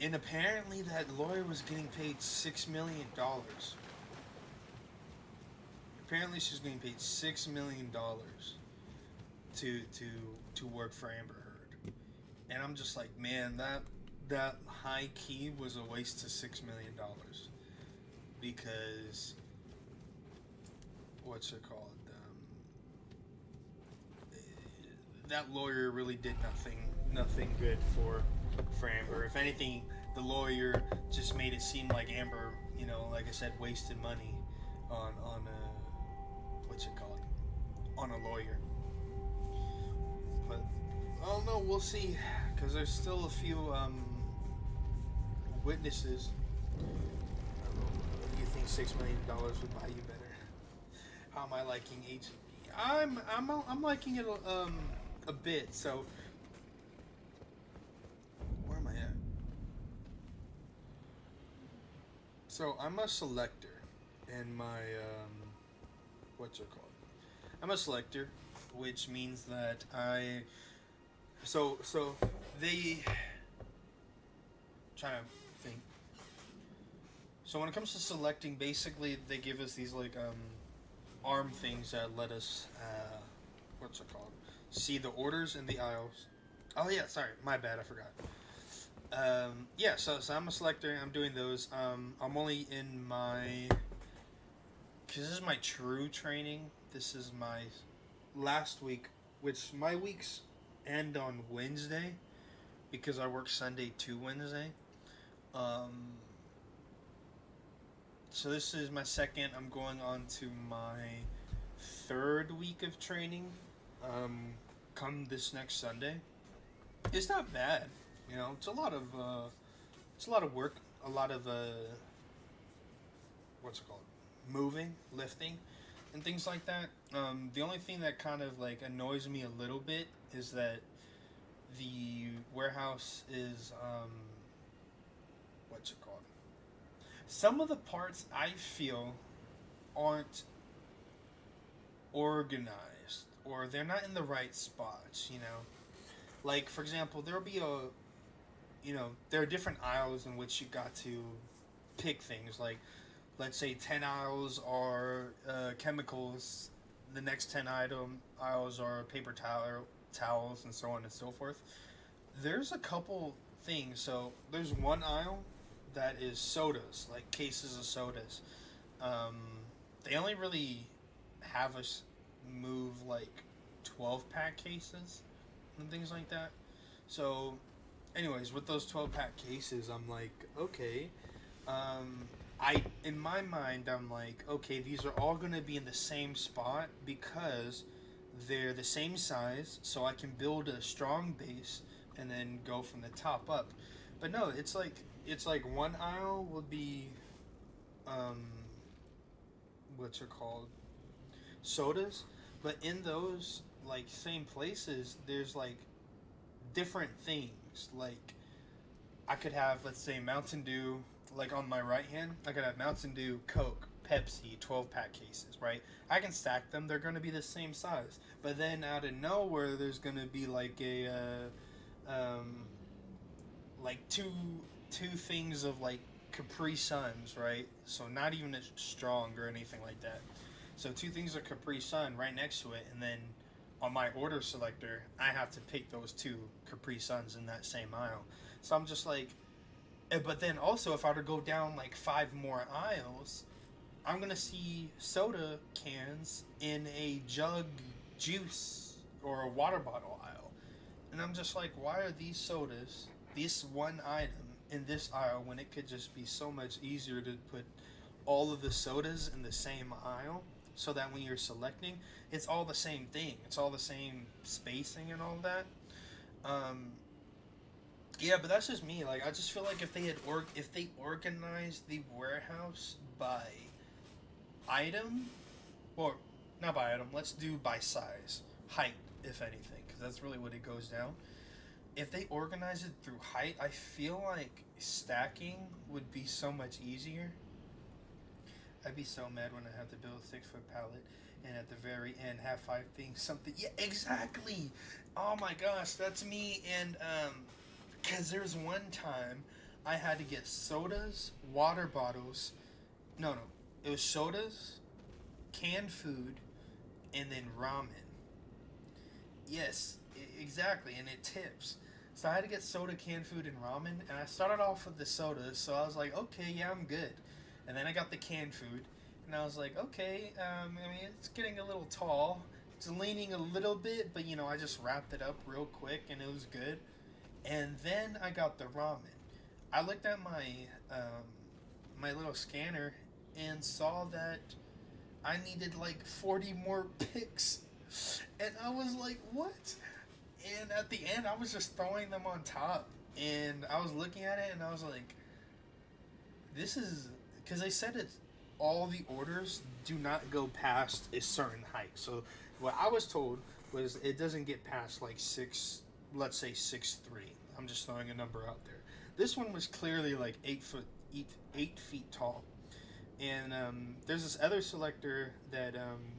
And apparently that lawyer was getting paid $6 million. Apparently she's getting paid $6 million to work for Amber Heard. And I'm just like, man, that high key was a waste of $6 million. Because what's it called? That lawyer really did nothing good for Amber. If anything, the lawyer just made it seem like Amber, you know, like I said, wasted money on what's it called? On a lawyer. But I don't know. We'll see, because there's still a few witnesses. You think $6 million would buy you better? How am I liking HB? I'm liking it a bit. So where am I at? So I'm a selector, and my what's it called? I'm a selector, which means that so they trying to think. So when it comes to selecting, basically they give us these like arm things that let us what's it called? See the orders in the aisles. Oh yeah, sorry, my bad, I forgot. Yeah, so I'm a selector. I'm doing those. I'm only in my, because this is my true training. This is my last week, which my weeks end on Wednesday, because I work Sunday to Wednesday. So this is my second. I'm going on to my 3rd week of training. Come this next Sunday. It's not bad, you know. It's a lot of work, a lot of what's it called? Moving, lifting, and things like that. The only thing that kind of like annoys me a little bit is that the warehouse is what's it called? Some of the parts I feel aren't organized, or they're not in the right spots, you know. Like, for example, there'll be there are different aisles in which you got to pick things. Like, let's say 10 aisles are chemicals, the next 10 aisles are paper towels, and so on and so forth. There's a couple things. So there's one aisle that is sodas, like cases of sodas. They only really have us move like 12-pack cases and things like that. So anyways, with those 12-pack cases, I'm like, okay, in my mind, I'm like, okay, these are all going to be in the same spot because they're the same size, so I can build a strong base and then go from the top up. But no, it's like one aisle would be what's it called? Sodas, but in those like same places, there's like different things. Like, I could have, let's say, Mountain Dew, like on my right hand, I could have Mountain Dew, Coke, Pepsi, 12-pack cases, right? I can stack them, they're going to be the same size. But then out of nowhere, there's going to be like a, like two things of like Capri Suns, right? So not even as strong or anything like that. So two things are Capri Sun right next to it, and then on my order selector, I have to pick those two Capri Suns in that same aisle. So I'm just like, but then also if I were to go down like 5 more aisles, I'm gonna see soda cans in a jug juice or a water bottle aisle. And I'm just like, why are these sodas, this one item, in this aisle when it could just be so much easier to put all of the sodas in the same aisle so that when you're selecting, it's all the same thing. It's all the same spacing and all that. Um, yeah, but that's just me. Like, I just feel like if they organized the warehouse by item, or not by item, let's do by size, height, if anything, because that's really what it goes down. If they organize it through height, I feel like stacking would be so much easier. I'd be so mad when I have to build a 6-foot pallet and at the very end have 5 things something. Yeah, exactly. Oh my gosh, that's me. And because there's one time I had to get sodas, water bottles. No, it was sodas, canned food, and then ramen. Yes, exactly, and it tips. So I had to get soda, canned food, and ramen, and I started off with the soda, so I was like, okay, yeah, I'm good. And then I got the canned food, and I was like, okay, I mean, it's getting a little tall. It's leaning a little bit, but, I just wrapped it up real quick, and it was good. And then I got the ramen. I looked at my little scanner and saw that I needed like 40 more picks. And I was like, what? And at the end, I was just throwing them on top. And I was looking at it and I was like, this is... Because they said it's all the orders do not go past a certain height. So what I was told was it doesn't get past like 6, let's say 6'3". I'm just throwing a number out there. This one was clearly like 8 feet tall. And there's this other selector that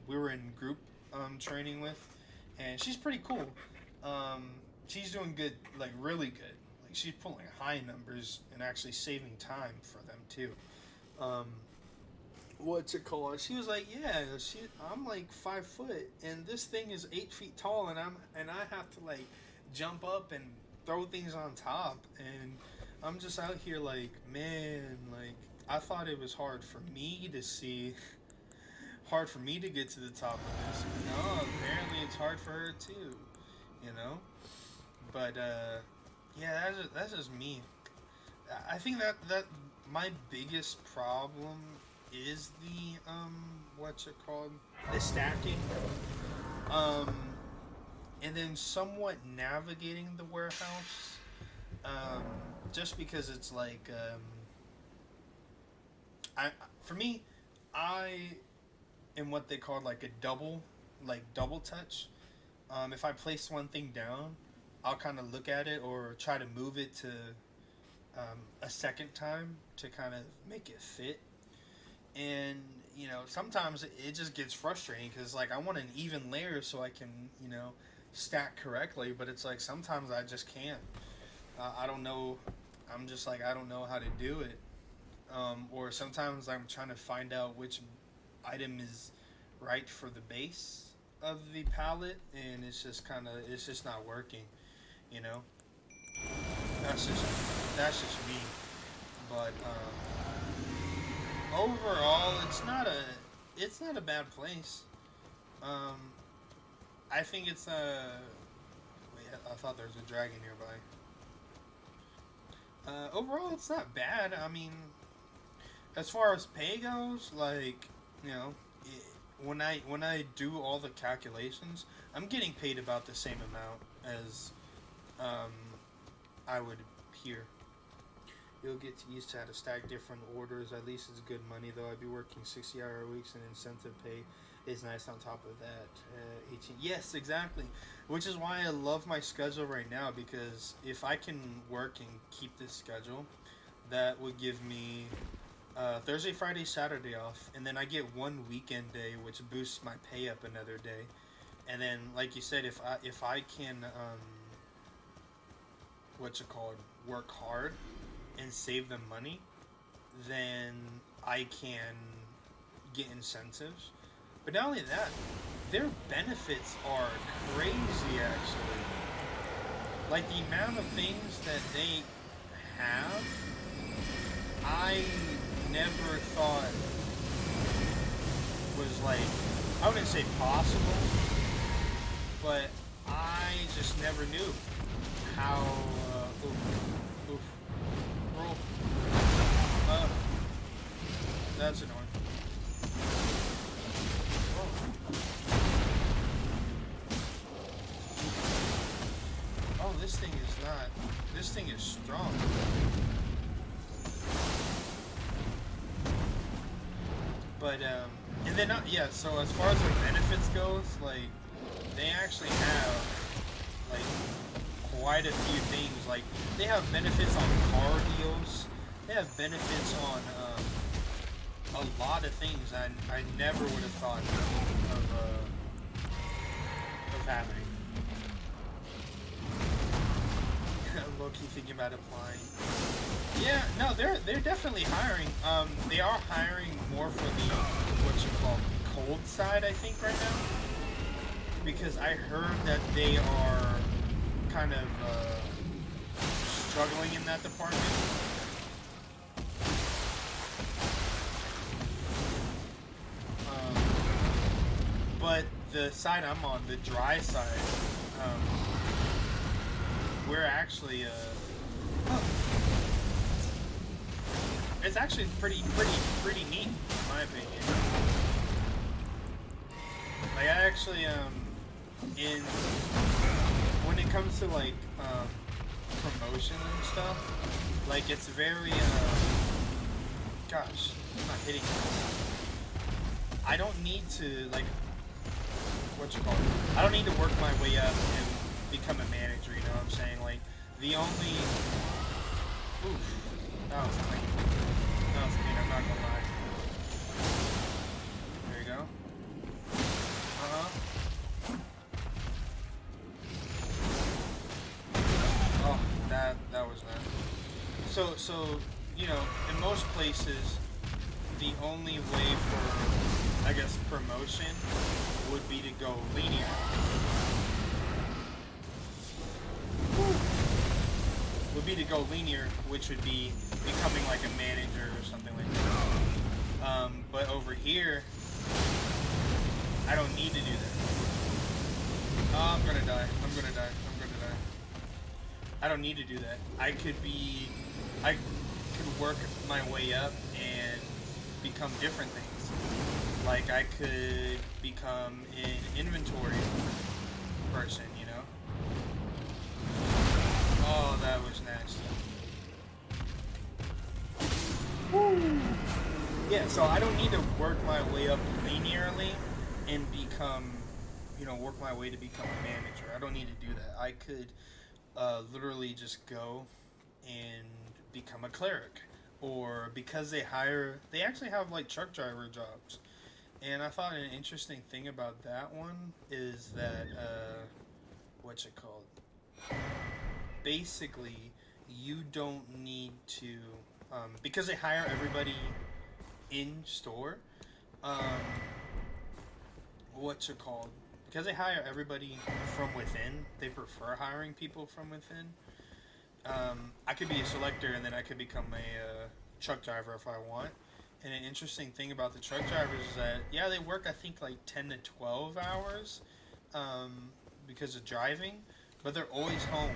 we were in group training with, and she's pretty cool. She's doing good, like really good. Like she's pulling high numbers and actually saving time for them too. What's it called? She was like, yeah, I'm like 5 foot, and this thing is 8 feet tall, and I have to like jump up and throw things on top, and I'm just out here like, man, like I thought it was hard for me to get to the top of this. No, apparently it's hard for her too, But yeah, that's just me. I think that my biggest problem is the the stacking, and then somewhat navigating the warehouse, just because it's like for me, I am what they call like a double touch. If I place one thing down, I'll kind of look at it or try to move it to a second time to kind of make it fit. And sometimes it just gets frustrating because like I want an even layer so I can stack correctly, but it's like sometimes I just can't. I don't know. I'm just like I don't know how to do it. Or sometimes I'm trying to find out which item is right for the base of the palette, and it's just not working, That's just me. But overall, it's not a bad place. I think it's wait, I thought there was a dragon nearby. Overall, it's not bad. I mean, as far as pay goes, like when I do all the calculations, I'm getting paid about the same amount as I would here. You'll get used to how to stack different orders. At least it's good money, though. I'd be working 60-hour weeks, and incentive pay is nice on top of that. 18. Yes, exactly. Which is why I love my schedule right now, because if I can work and keep this schedule, that would give me Thursday, Friday, Saturday off, and then I get one weekend day, which boosts my pay up another day. And then, like you said, if I can work hard and save them money, then I can get incentives. But not only that, their benefits are crazy actually. Like the amount of things that they have, I never thought was like, I wouldn't say possible, but I just never knew how, oof, roll, that's annoying. Oh, this thing is not, this thing is strong. But, and then, yeah, so as far as their benefits goes, like, they actually have, like, quite a few things. Like, they have benefits on car deals. They have benefits on, a lot of things I never would have thought of having. Low-key thinking about applying. Yeah, no, they're definitely hiring. They are hiring more for the what you call cold side, I think, right now, because I heard that they are kind of struggling in that department. But the side I'm on, the dry side, we're actually it's actually pretty neat in my opinion. Like I actually in when it comes to like promotion and stuff, like it's very gosh, I'm not hitting it. I don't need to like I don't need to work my way up and become a manager, you know what I'm saying? Like, the only... Oof. That was clean. That was clean, I'm not gonna lie. There you go. Oh, that was that. So, you know, in most places, the only way for, I guess, promotion would be to go linear. Would be to go linear, which would be becoming like a manager or something like that. But over here, I don't need to do that. Oh, I'm gonna die. I don't need to do that. I could work my way up and become different things. Like I could become an inventory person, you know? Oh, that was nasty. Woo. Yeah, so I don't need to work my way up linearly and become, you know, work my way to become a manager. I don't need to do that. I could literally just go and become a cleric. Or because they actually have like truck driver jobs. And I thought an interesting thing about that one is that, what's it called? Basically, you don't need to, because they hire everybody in store, what's it called? Because they hire everybody from within, they prefer hiring people from within. I could be a selector and then I could become a truck driver if I want. And an interesting thing about the truck drivers is that, yeah, they work, I think, like 10 to 12 hours because of driving, but they're always home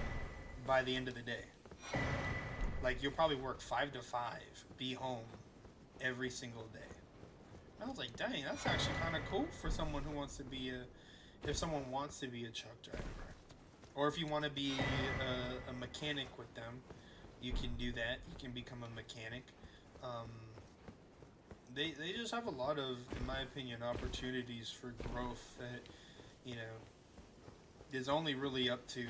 by the end of the day. Like, you'll probably work 5 to 5, be home every single day. And I was like, dang, that's actually kind of cool for someone who wants to be if someone wants to be a truck driver. Or if you want to be a mechanic with them, you can do that. You can become a mechanic. They just have a lot of, in my opinion, opportunities for growth that, you know, is only really up to,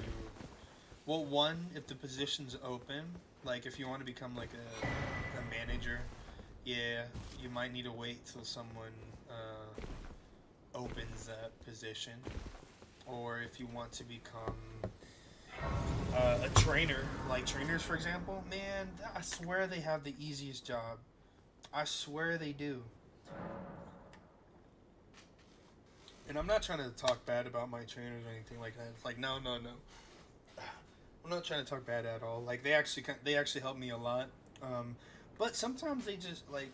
well, one, if the position's open, like if you want to become like a manager, yeah, you might need to wait till someone opens that position. Or if you want to become a trainer, like trainers, for example, man, I swear they have the easiest job. I swear they do. And I'm not trying to talk bad about my trainers or anything like that. It's like no, no, no. I'm not trying to talk bad at all. Like they actually help me a lot. But sometimes they just like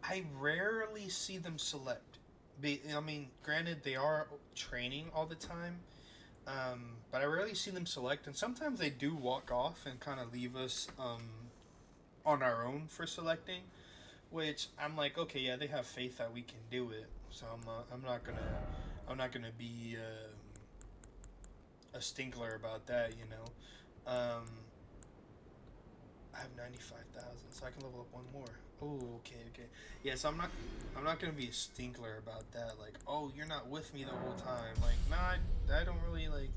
I rarely see them select. I mean, granted they are training all the time, but I rarely see them select, and sometimes they do walk off and kind of leave us on our own for selecting. Which I'm like, okay, yeah, they have faith that we can do it, so I'm not gonna be a stinkler about that, you know. I have 95,000, so I can level up one more. Oh, okay, okay. Yeah, so I'm not gonna be a stinkler about that. Like, oh, you're not with me the whole time. Like, nah, I don't really like.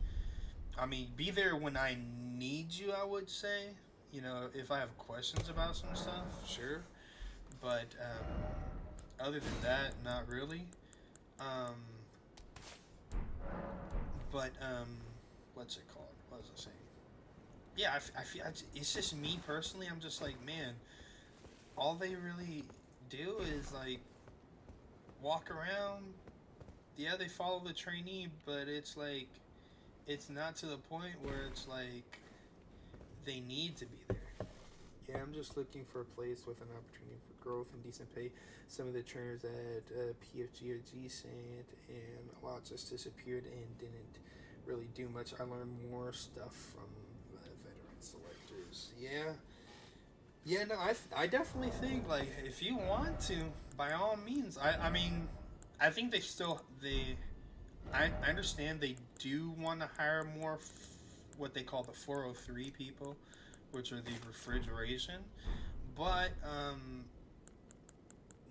I mean, be there when I need you. I would say, you know, if I have questions about some stuff, sure. But other than that, not really. Um, but what's it called? What was I saying? Yeah, I feel it's just me personally. I'm just like, man, all they really do is like walk around. Yeah, they follow the trainee, but it's like it's not to the point where it's like they need to be there. Yeah, I'm just looking for a place with an opportunity for growth and decent pay. Some of the trainers at PFG or GSANT and a lot just disappeared and didn't really do much. I learned more stuff from the veteran selectors. Yeah. Yeah, no, I definitely think, like, if you want to, by all means, I mean, I think I understand they do want to hire more what they call the 403 people, which are the refrigeration. But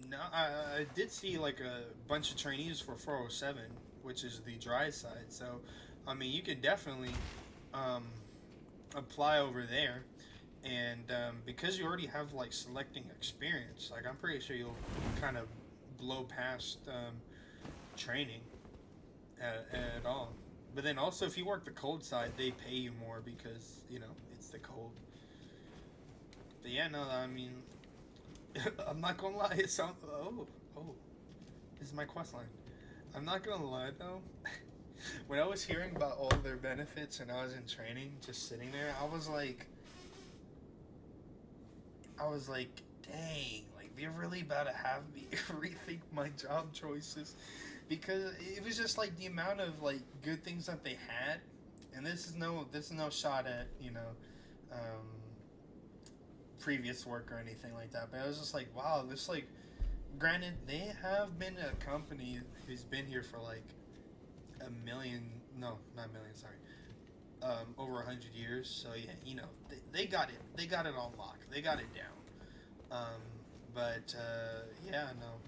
no, I did see like a bunch of trainees for 407, which is the dry side. So, I mean, you could definitely um, apply over there, and because you already have like selecting experience, like I'm pretty sure you'll kind of blow past training at all. But then also, if you work the cold side, they pay you more because you know it's the cold. But yeah, no, I mean, I'm not gonna lie. It sounds oh, this is my quest line. I'm not gonna lie though. When I was hearing about all their benefits and I was in training, just sitting there, I was like, dang, like they're really about to have me rethink my job choices, because it was just like the amount of like good things that they had, and this is no shot at um, previous work or anything like that, but I was just like, wow, this like, granted they have been a company who's been here for like a million, no, not a million, sorry, over 100 years. So yeah, they got it on lock. They got it down. But yeah, no.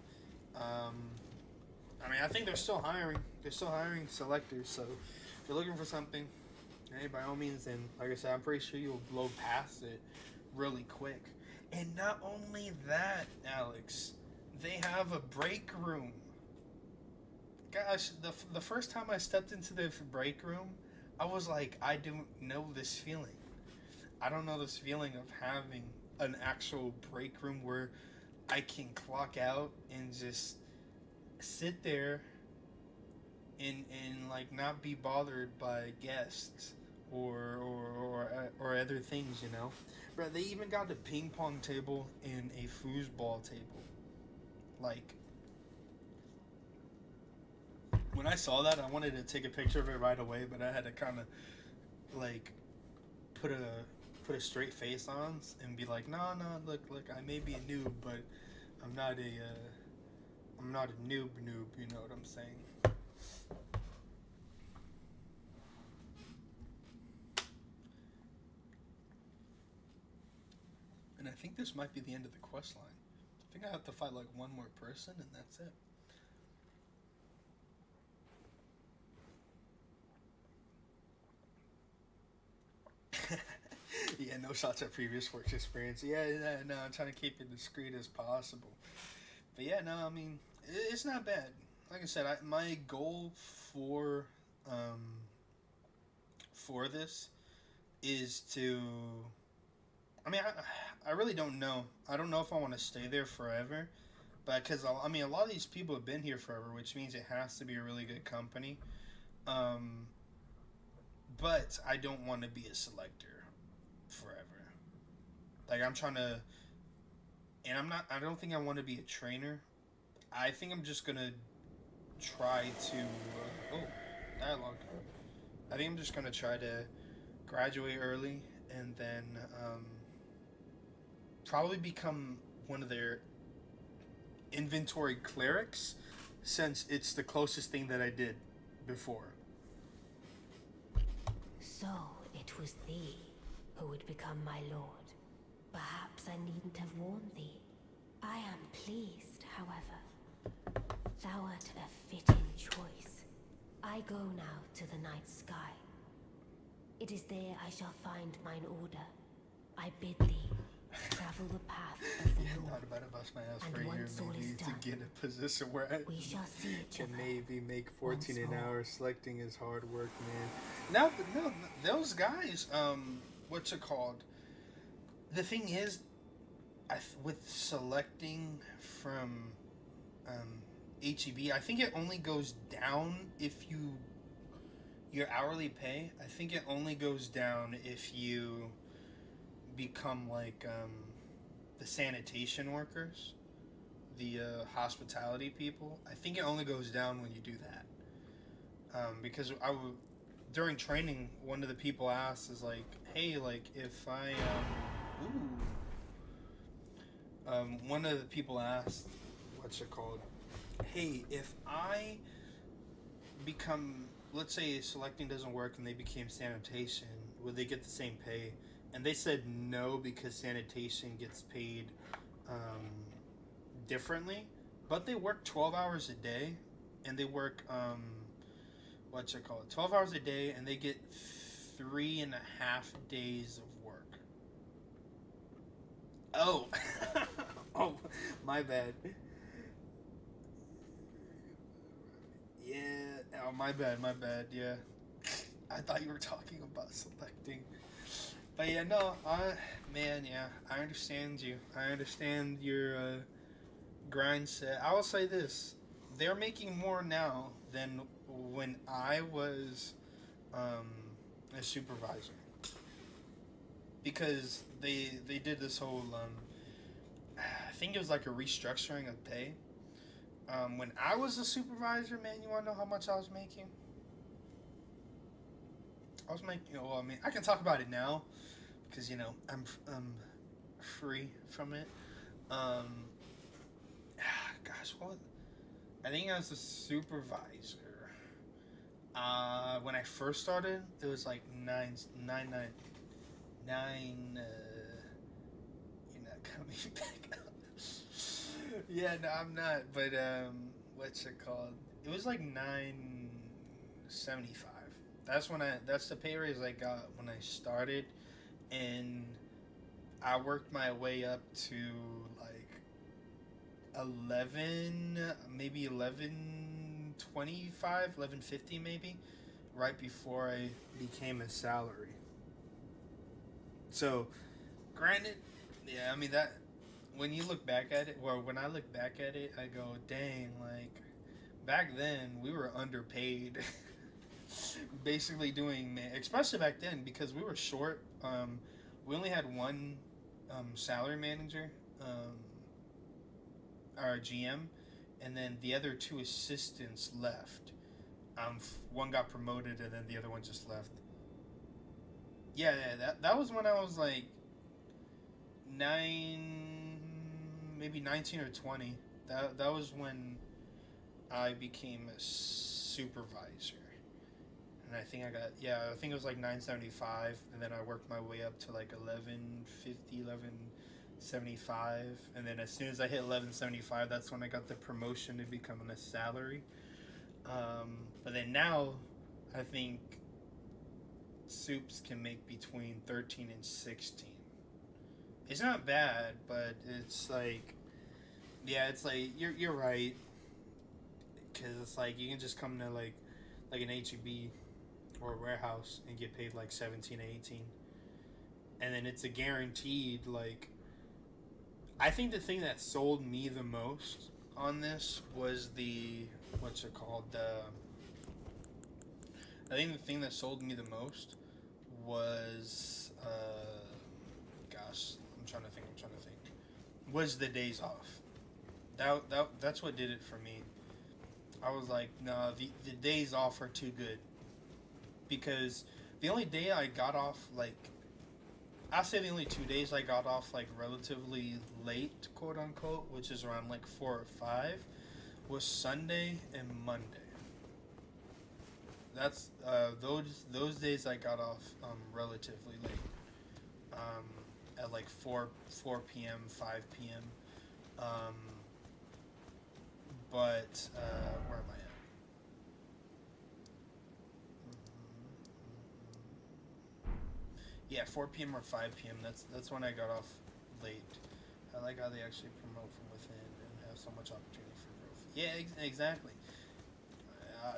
I mean, I think they're still hiring. They're still hiring selectors. So if you're looking for something, hey, by all means, then like I said, I'm pretty sure you'll blow past it really quick. And not only that, Alex, they have a break room. Gosh, the first time I stepped into the break room, I was like, I don't know this feeling. I don't know this feeling of having an actual break room where I can clock out and just sit there and like not be bothered by guests or other things, you know. Bro, they even got a ping pong table and a foosball table. Like, when I saw that, I wanted to take a picture of it right away, but I had to kind of like put a straight face on and be like, no, no, look, I may be a noob, but I'm not a noob. You know what I'm saying? And I think this might be the end of the quest line. I think I have to fight like one more person, and that's it. Yeah, no shots at previous work experience. Yeah, no, I'm trying to keep it discreet as possible. But yeah, no, I mean, it's not bad. Like I said, my goal for this is to I mean, I really don't know. I don't know if I want to stay there forever, but because I mean, a lot of these people have been here forever, which means it has to be a really good company. Um, but I don't want to be a selector forever. Like I'm trying to, and I'm not. I don't think I want to be a trainer. I think I'm just gonna try to. Dialogue. I think I'm just gonna try to graduate early and then probably become one of their inventory clerics, since it's the closest thing that I did before. So it was thee who would become my lord. Perhaps I needn't have warned thee. I am pleased, however. Thou art a fitting choice. I go now to the night sky. It is there I shall find mine order. I bid thee travel the path of the Yeah, Lord. thought about it, bust my ass And for a year once all maybe is to done, get a position where I we shall see each can other maybe make 14 once an more. hour. Selecting is hard work, man. Now, no, those guys, what's it called? The thing is, with selecting from HEB, I think it only goes down if your hourly pay. I think it only goes down if you become like the sanitation workers, the hospitality people. I think it only goes down when you do that. Because during training, one of the people asked is like, "Hey, like if I one of the people asked, what's it called? Hey, if I become, let's say selecting doesn't work and they became sanitation, would they get the same pay?" And they said no, because sanitation gets paid differently. But they work 12 hours a day, and they work, 12 hours a day, and they get 3.5 days of work. Oh, oh, my bad. Yeah, oh, my bad, yeah. I thought you were talking about selecting. But yeah, no, yeah, I understand you. I understand your grind set. I will say this: they're making more now than when I was a supervisor, because they did this whole I think it was like a restructuring of pay. When I was a supervisor, man, you want to know how much I was making? I was making. Well, I mean, I can talk about it now, because I'm free from it. Gosh, what? I think I was a supervisor. When I first started, it was like nine. You're not coming back up. Yeah, no, I'm not. But what's it called? It was like $9.75. That's the pay raise I got when I started, and I worked my way up to like 11, maybe 11.25, 11.50 maybe, right before I became a salary. So, granted, yeah, I mean that when you look back at it, or when I look back at it, I go, dang, like back then we were underpaid. Basically doing, especially back then, because we were short. We only had one salary manager, our GM, and then the other two assistants left. One got promoted, and then the other one just left. Yeah, that was when I was like maybe 19 or 20. That was when I became a supervisor. And I think I think it was like 9.75, and then I worked my way up to like 11.50, 11.75, and then as soon as I hit 11.75, that's when I got the promotion to becoming a salary. But then now, I think soups can make between 13 and 16. It's not bad, but it's like, yeah, it's like you're right, because it's like you can just come to like an HEB or a warehouse and get paid like 17, 18. and then it's a guaranteed, like, I think the thing that sold me the most on this was the, what's it called, I think the thing that sold me the most was, gosh, I'm trying to think, was the days off. That's what did it for me. I was like, no, the days off are too good. Because the only day I got off, like, I'll say the only 2 days I got off, like, relatively late, quote unquote, which is around like 4 or 5, was Sunday and Monday. That's those days I got off relatively late, at like 4 p.m., 5 p.m. But where am I at? Yeah, 4 p.m. or 5 p.m. That's when I got off late. I like how they actually promote from within and have so much opportunity for growth. Yeah, exactly.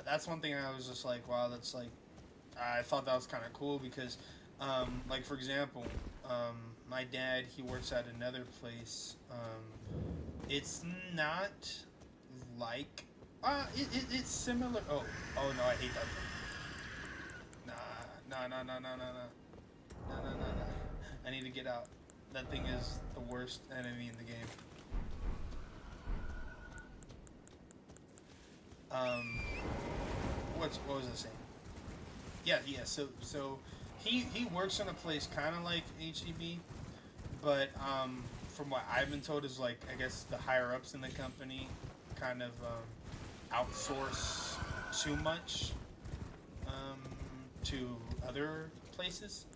That's one thing I was just like, wow, that's like, I thought that was kind of cool because, like, for example, my dad, he works at another place. It's not like, it's similar. Oh no, I hate that thing. No. I need to get out. That thing is the worst enemy in the game. What was I saying? Yeah. So he works in a place kind of like HEB, but from what I've been told is, like, I guess the higher ups in the company kind of outsource too much to other places,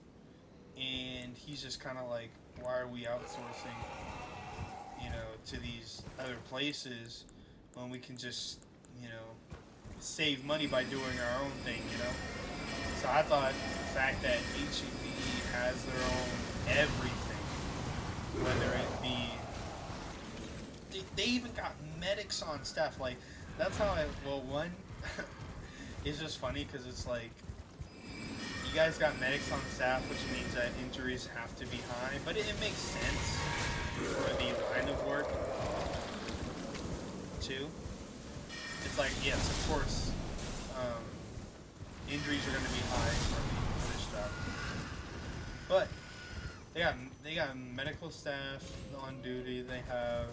and he's just kind of like, why are we outsourcing, to these other places when we can just, save money by doing our own thing, So I thought the fact that HEB has their own everything, whether it be, they even got medics on staff. Like, that's how one, it's just funny because it's like, you guys got medics on staff, which means that injuries have to be high, but it makes sense for the line of work, too. It's like, yes, of course, injuries are going to be high for this job. But they got medical staff on duty. They have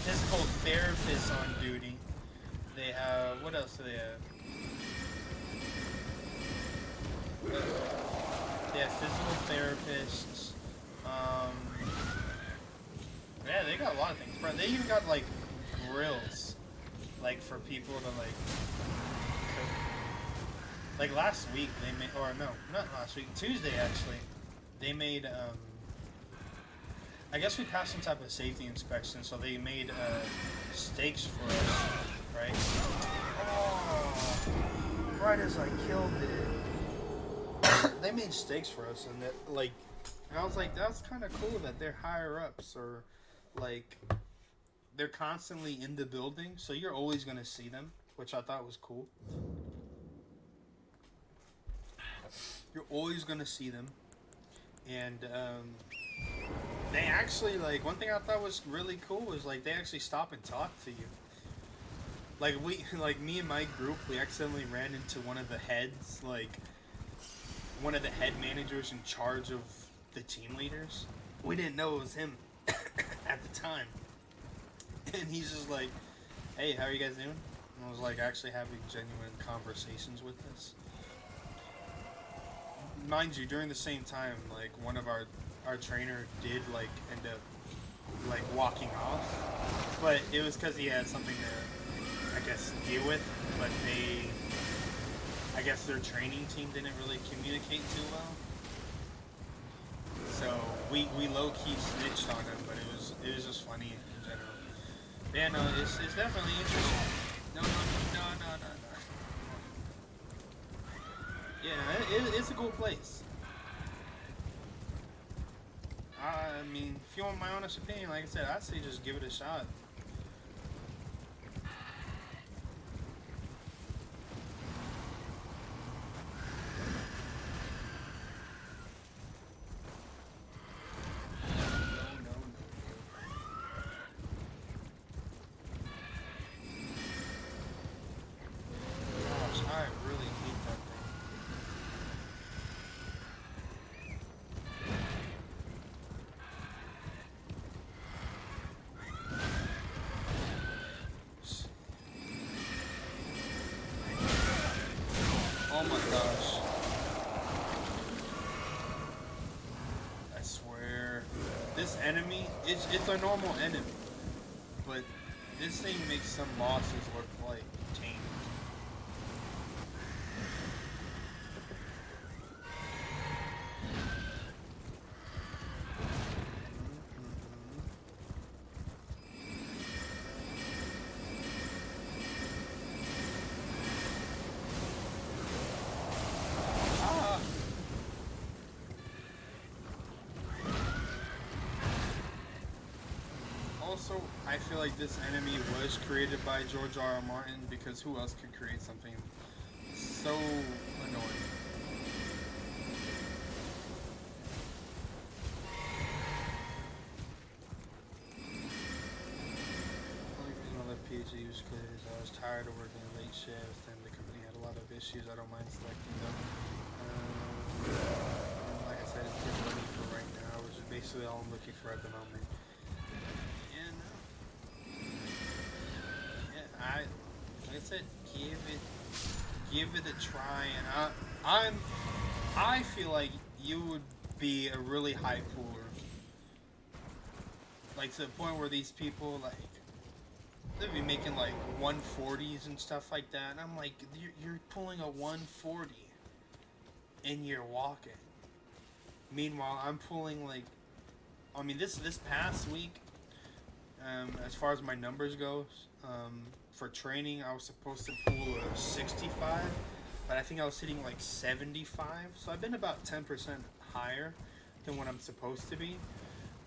physical therapists on duty. They have, what else do they have? They have physical therapists. Yeah, they got a lot of things. Bro, they even got, like, grills, like, for people to, like, cook. Like, last week they made, or no, not last week, Tuesday actually, they made, I guess we passed some type of safety inspection, so they made steaks for us, right? Oh, right as I killed it. They made steaks for us, and that, like, and I was like, that's kind of cool that they're higher ups, or, like, they're constantly in the building, so you're always going to see them, which I thought was cool. You're always going to see them, and they actually, like, one thing I thought was really cool was, like, they actually stop and talk to you. Like, me and my group, we accidentally ran into one of the heads, like, one of the head managers in charge of the team leaders. We didn't know it was him at the time. And he's just like, hey, how are you guys doing? And I was like, actually having genuine conversations with us. Mind you, during the same time, like, one of our trainer did, like, end up, like, walking off. But it was because he had something to, I guess, deal with. But I guess their training team didn't really communicate too well. So we low-key snitched on him, but it was just funny in general. But yeah, no, it's definitely interesting. No. Yeah, it's a cool place. I mean, if you want my honest opinion, like I said, I'd say just give it a shot. my gosh. I swear. This enemy, it's a normal enemy. But this thing makes some bosses look like tame. Also, I feel like this enemy was created by George R. R. Martin because who else could create something so annoying? The only reason I left PhD was because I was tired of working late shifts and the company had a lot of issues. I don't mind selecting them. Like I said, it's good money for right now, which is basically all I'm looking for at the moment. Like I said, give it a try, and I feel like you would be a really high pooler, like to the point where these people like they'd be making like 140s and stuff like that, and I'm like, you're pulling a 140, and you're walking. Meanwhile, I'm pulling like, I mean this past week, as far as my numbers goes. For training, I was supposed to pull a 65, but I think I was hitting like 75, so I've been about 10% higher than what I'm supposed to be.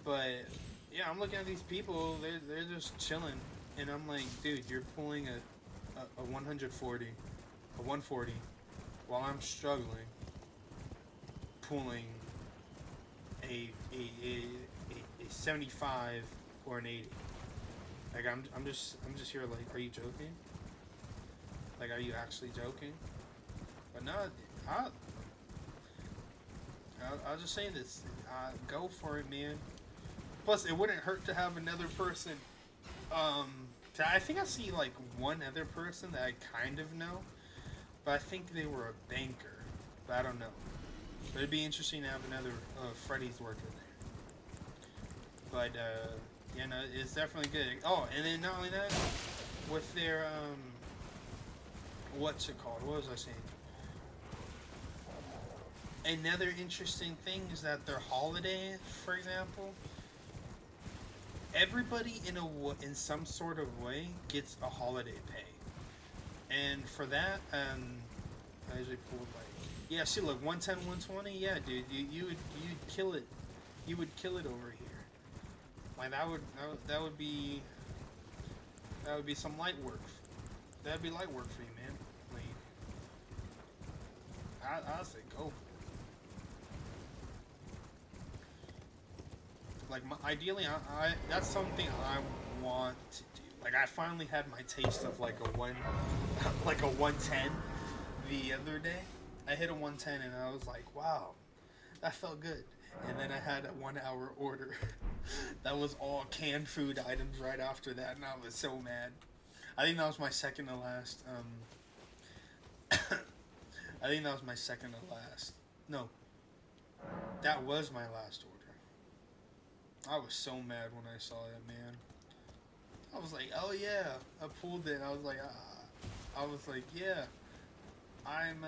But yeah, I'm looking at these people, they're just chilling, and I'm like, dude, you're pulling a 140, a 140, while I'm struggling pulling a 75 or an 80. Like I'm just here like, are you joking? Like, are you actually joking? But no, I'll just say this: go for it, man. Plus, it wouldn't hurt to have another person. I think I see like one other person that I kind of know, but I think they were a banker. But I don't know. But it'd be interesting to have another Freddy's worker there. But yeah, no, it's definitely good. Oh, and then not only that, with their what's it called? What was I saying? Another interesting thing is that their holiday, for example, everybody in some sort of way gets a holiday pay, and for that, I usually pulled like, yeah, see, look, 110, 120, yeah, dude, you'd kill it, you would kill it over here. Like that would be some light work. That'd be light work for you, man. Like I'd say go for it. Like ideally, I that's something I want to do. Like I finally had my taste of like a like a 110 the other day. I hit a 110 and I was like, wow, that felt good. And then I had a 1 hour order that was all canned food items right after that, and I was so mad. I think that was my second to last. I think that was my second to last. No, that was my last order. I was so mad when I saw it, man. I was like, oh yeah, I pulled it. I was like, yeah, I'm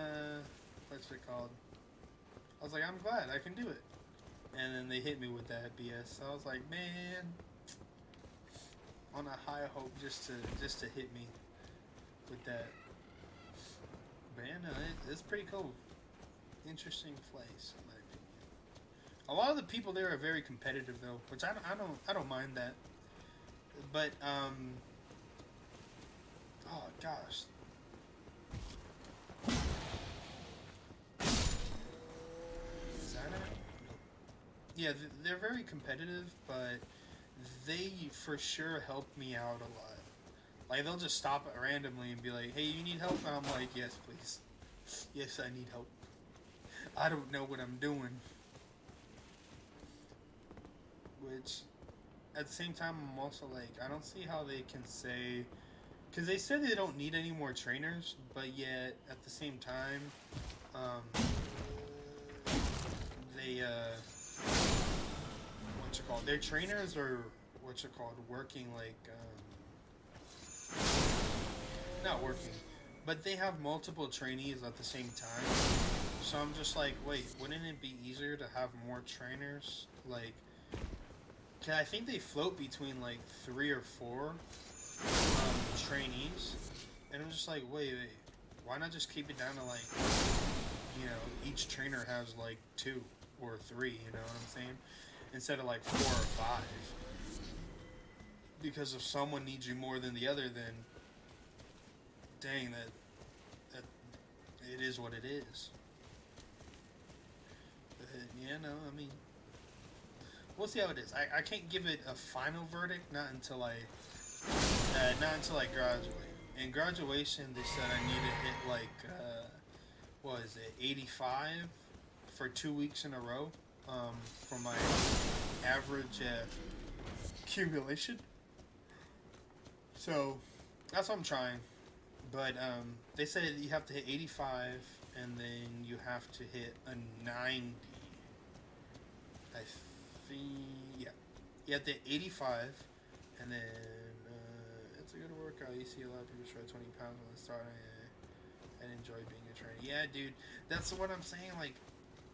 what's it called? I was like, I'm glad I can do it. And then they hit me with that BS. So I was like, man, on a high hope just to hit me with that. But yeah, no, it's pretty cool. Interesting place, in my opinion. A lot of the people there are very competitive though, which I don't mind that. But oh gosh. Is that it? Yeah, they're very competitive, but they for sure help me out a lot. Like, they'll just stop it randomly and be like, hey, you need help? And I'm like, yes, please. Yes, I need help. I don't know what I'm doing. Which, at the same time, I'm also like, I don't see how they can say Because they said they don't need any more trainers, but yet at the same time, um, they what's it called? Their trainers are what's it called? Working like not working, but they have multiple trainees at the same time. So I'm just like, wait, wouldn't it be easier to have more trainers? Like, 'cause I think they float between like 3 or 4 trainees, and I'm just like, wait, why not just keep it down to like, you know, each trainer has like 2 or 3, you know what I'm saying? Instead of like 4 or 5. Because if someone needs you more than the other, then dang, that it is what it is. But, yeah, no, I mean, we'll see how it is. I can't give it a final verdict, not until I graduate. In graduation, they said I need to hit like what is it, 85 for 2 weeks in a row for my average accumulation. So that's what I'm trying. But they said you have to hit 85, and then you have to hit a 90. I think, yeah. You have to hit 85, and then it's a good workout. You see a lot of people try 20 pounds when they start and enjoy being a trainer. Yeah, dude, that's what I'm saying. Like,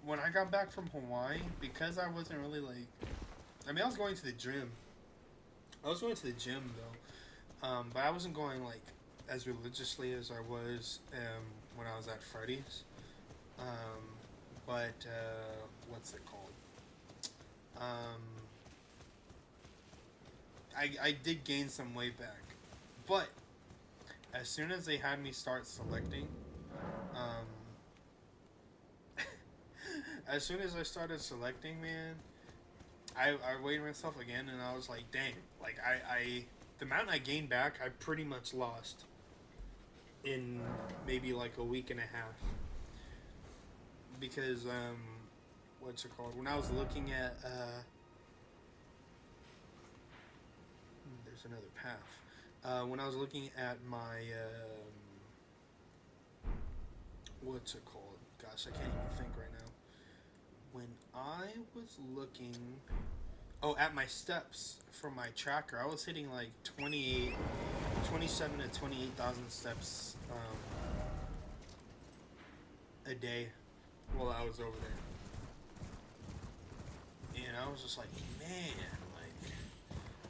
when I got back from Hawaii, because I wasn't really like, I mean, I was going to the gym. I was going to the gym though, but I wasn't going like as religiously as I was when I was at Freddy's. But what's it called? I did gain some weight back, but as soon as they had me start selecting, as soon as I started selecting, man, I weighed myself again, and I was like, dang, like I the amount I gained back, I pretty much lost in maybe like a week and a half. Because what's it called? When I was looking at there's another path. When I was looking at my what's it called? Gosh, I can't even think right now. When I was looking at my steps from my tracker, I was hitting like 27 to 28,000 steps a day while I was over there. And I was just like, man, like,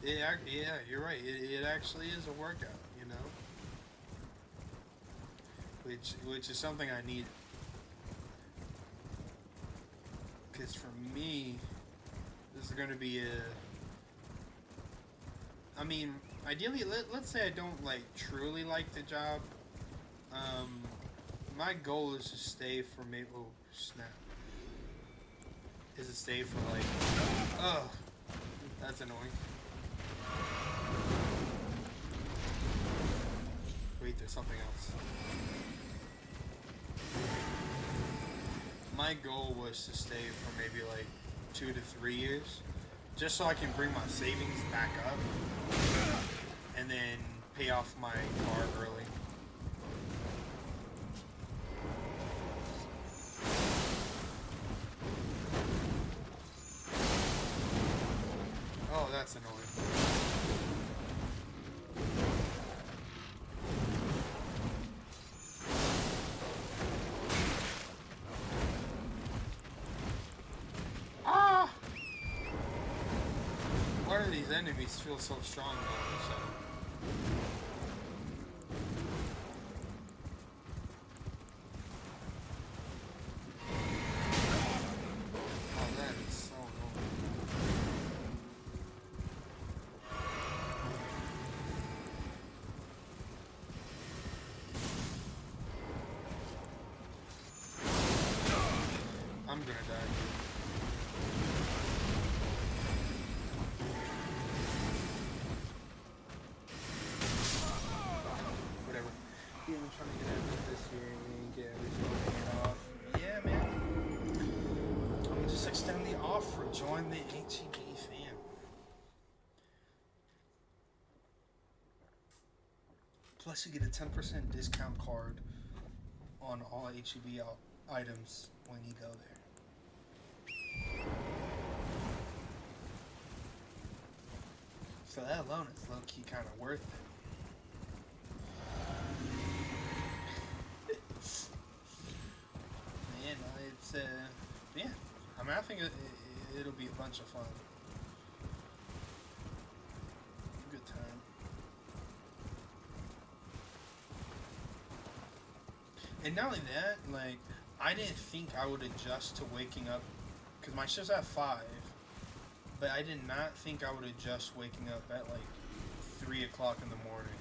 yeah, you're right. It actually is a workout, you know? Which is something I need. Because for me, this is going to be I mean, ideally, let's say I don't, like, truly like the job. My goal is to stay for maybe... Oh, snap. Is to stay for, like... Oh, that's annoying. Wait, there's something else. My goal was to stay for maybe, like, 2 to 3 years. Just so I can bring my savings back up. And then pay off my car early. Oh, that's annoying. Ah! Why do these enemies feel so strong all of a sudden? I'm gonna die. Whatever. Yeah, I'm trying to get out of this here and get everything off. Yeah, man. I'm gonna just extend the offer. Join the HEB fam. Plus, you get a 10% discount card on all HEB items when you go there. So that alone is low-key kind of worth it. Man, it's yeah. I mean, I think it'll be a bunch of fun. Good time. And not only that, like, I didn't think I would adjust to waking up, because my shift's at 5, but I did not think I would adjust waking up at like 3 o'clock in the morning.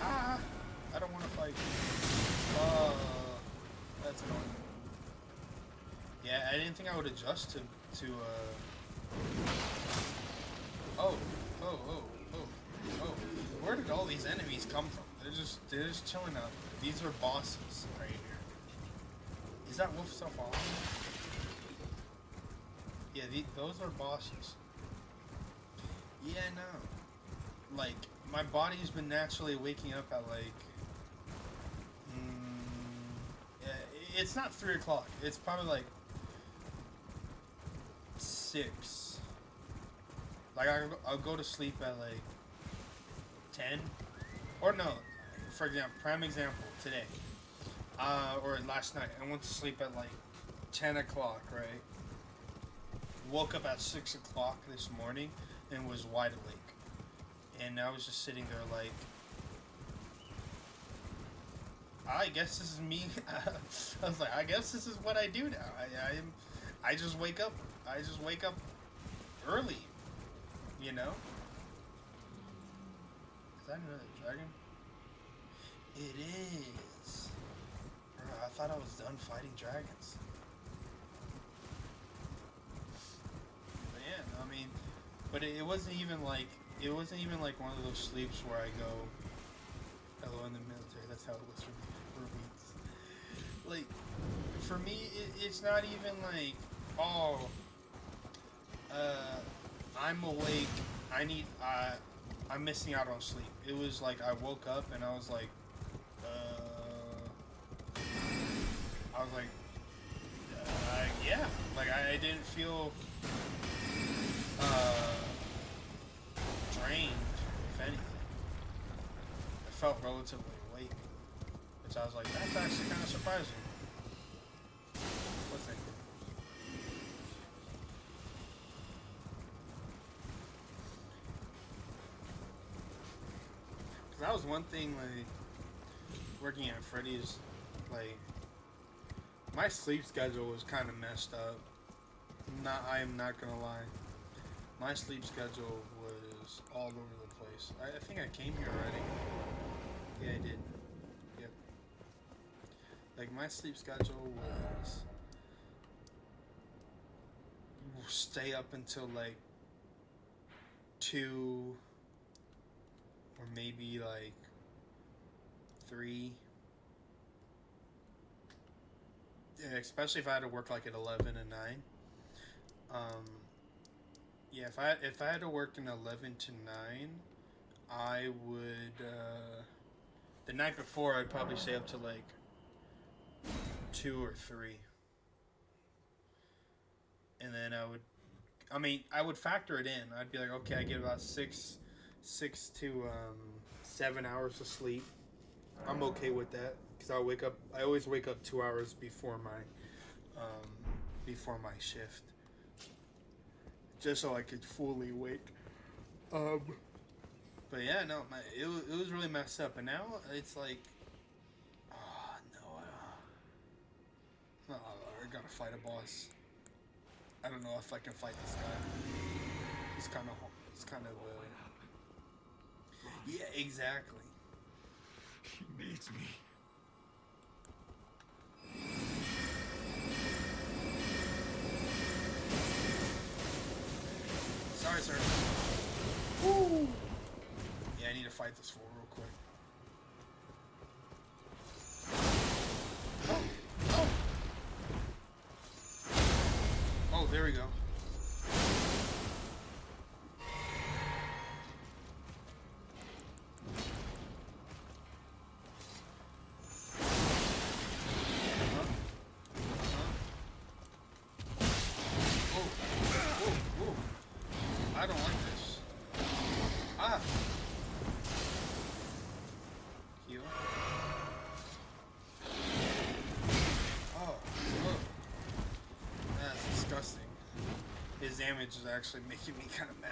Ah, I don't want to fight. That's annoying. Yeah, I didn't think I would adjust to oh, where did all these enemies come from? They're just chilling out. These are bosses right here. Is that wolf still following me? Yeah, those are bosses. Yeah, no. Like, my body's been naturally waking up at like it's not 3 o'clock. It's probably like 6. Like, I'll go to sleep at like 10. Or no, for example, prime example, today. Or last night. I went to sleep at like 10 o'clock, right? Woke up at 6 o'clock this morning and was wide awake. And I was just sitting there like, I guess this is me. I was like, I guess this is what I do now. I just wake up. I just wake up early. You know? Is that another dragon? It is. Bro, I thought I was done fighting dragons. But yeah, I mean, but it wasn't even like one of those sleeps where I go, hello in the military. That's how it was for me. Like, for me, it's not even like, oh, I'm awake. I'm missing out on sleep. It was like I woke up and I was like, yeah. Like I didn't feel drained, if anything. I felt relatively awake. Which I was like, that's actually kind of surprising. What's that? Because that was one thing, like, working at Freddy's, like, my sleep schedule was kind of messed up. I am not gonna lie. My sleep schedule was all over the place. I think I came here already. Yeah, I did. Yep. Like, my sleep schedule was stay up until like 2 or maybe like 3. Yeah, especially if I had to work like at 11 and 9. Yeah, if I had to work in 11 to 9, I would the night before I'd probably stay up to like 2 or 3. And then I would factor it in. I'd be like, okay, I get about 6 to 7 hours of sleep. I'm okay with that because I always wake up 2 hours before my shift, just so I could fully wake. But yeah, no, it was really messed up, and now it's like, oh no, I gotta fight a boss. I don't know if I can fight this guy. He's kind of yeah, exactly. He needs me. Sorry, sir. Woo! Yeah, I need to fight this fool real quick. Oh! Oh, there we go. damage is actually making me kind of mad.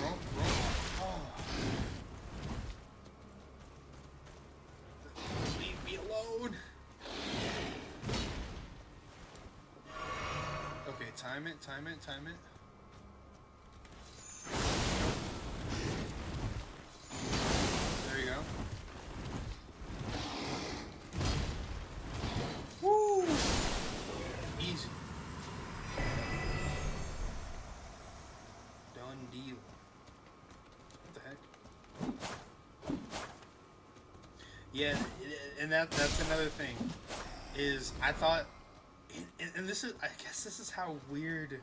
Roll. Oh. Leave me alone. Okay, time it. There you go. Woo! Easy. Done deal. What the heck? Yeah, and that's another thing. Is I thought, and this is, I guess this is how weird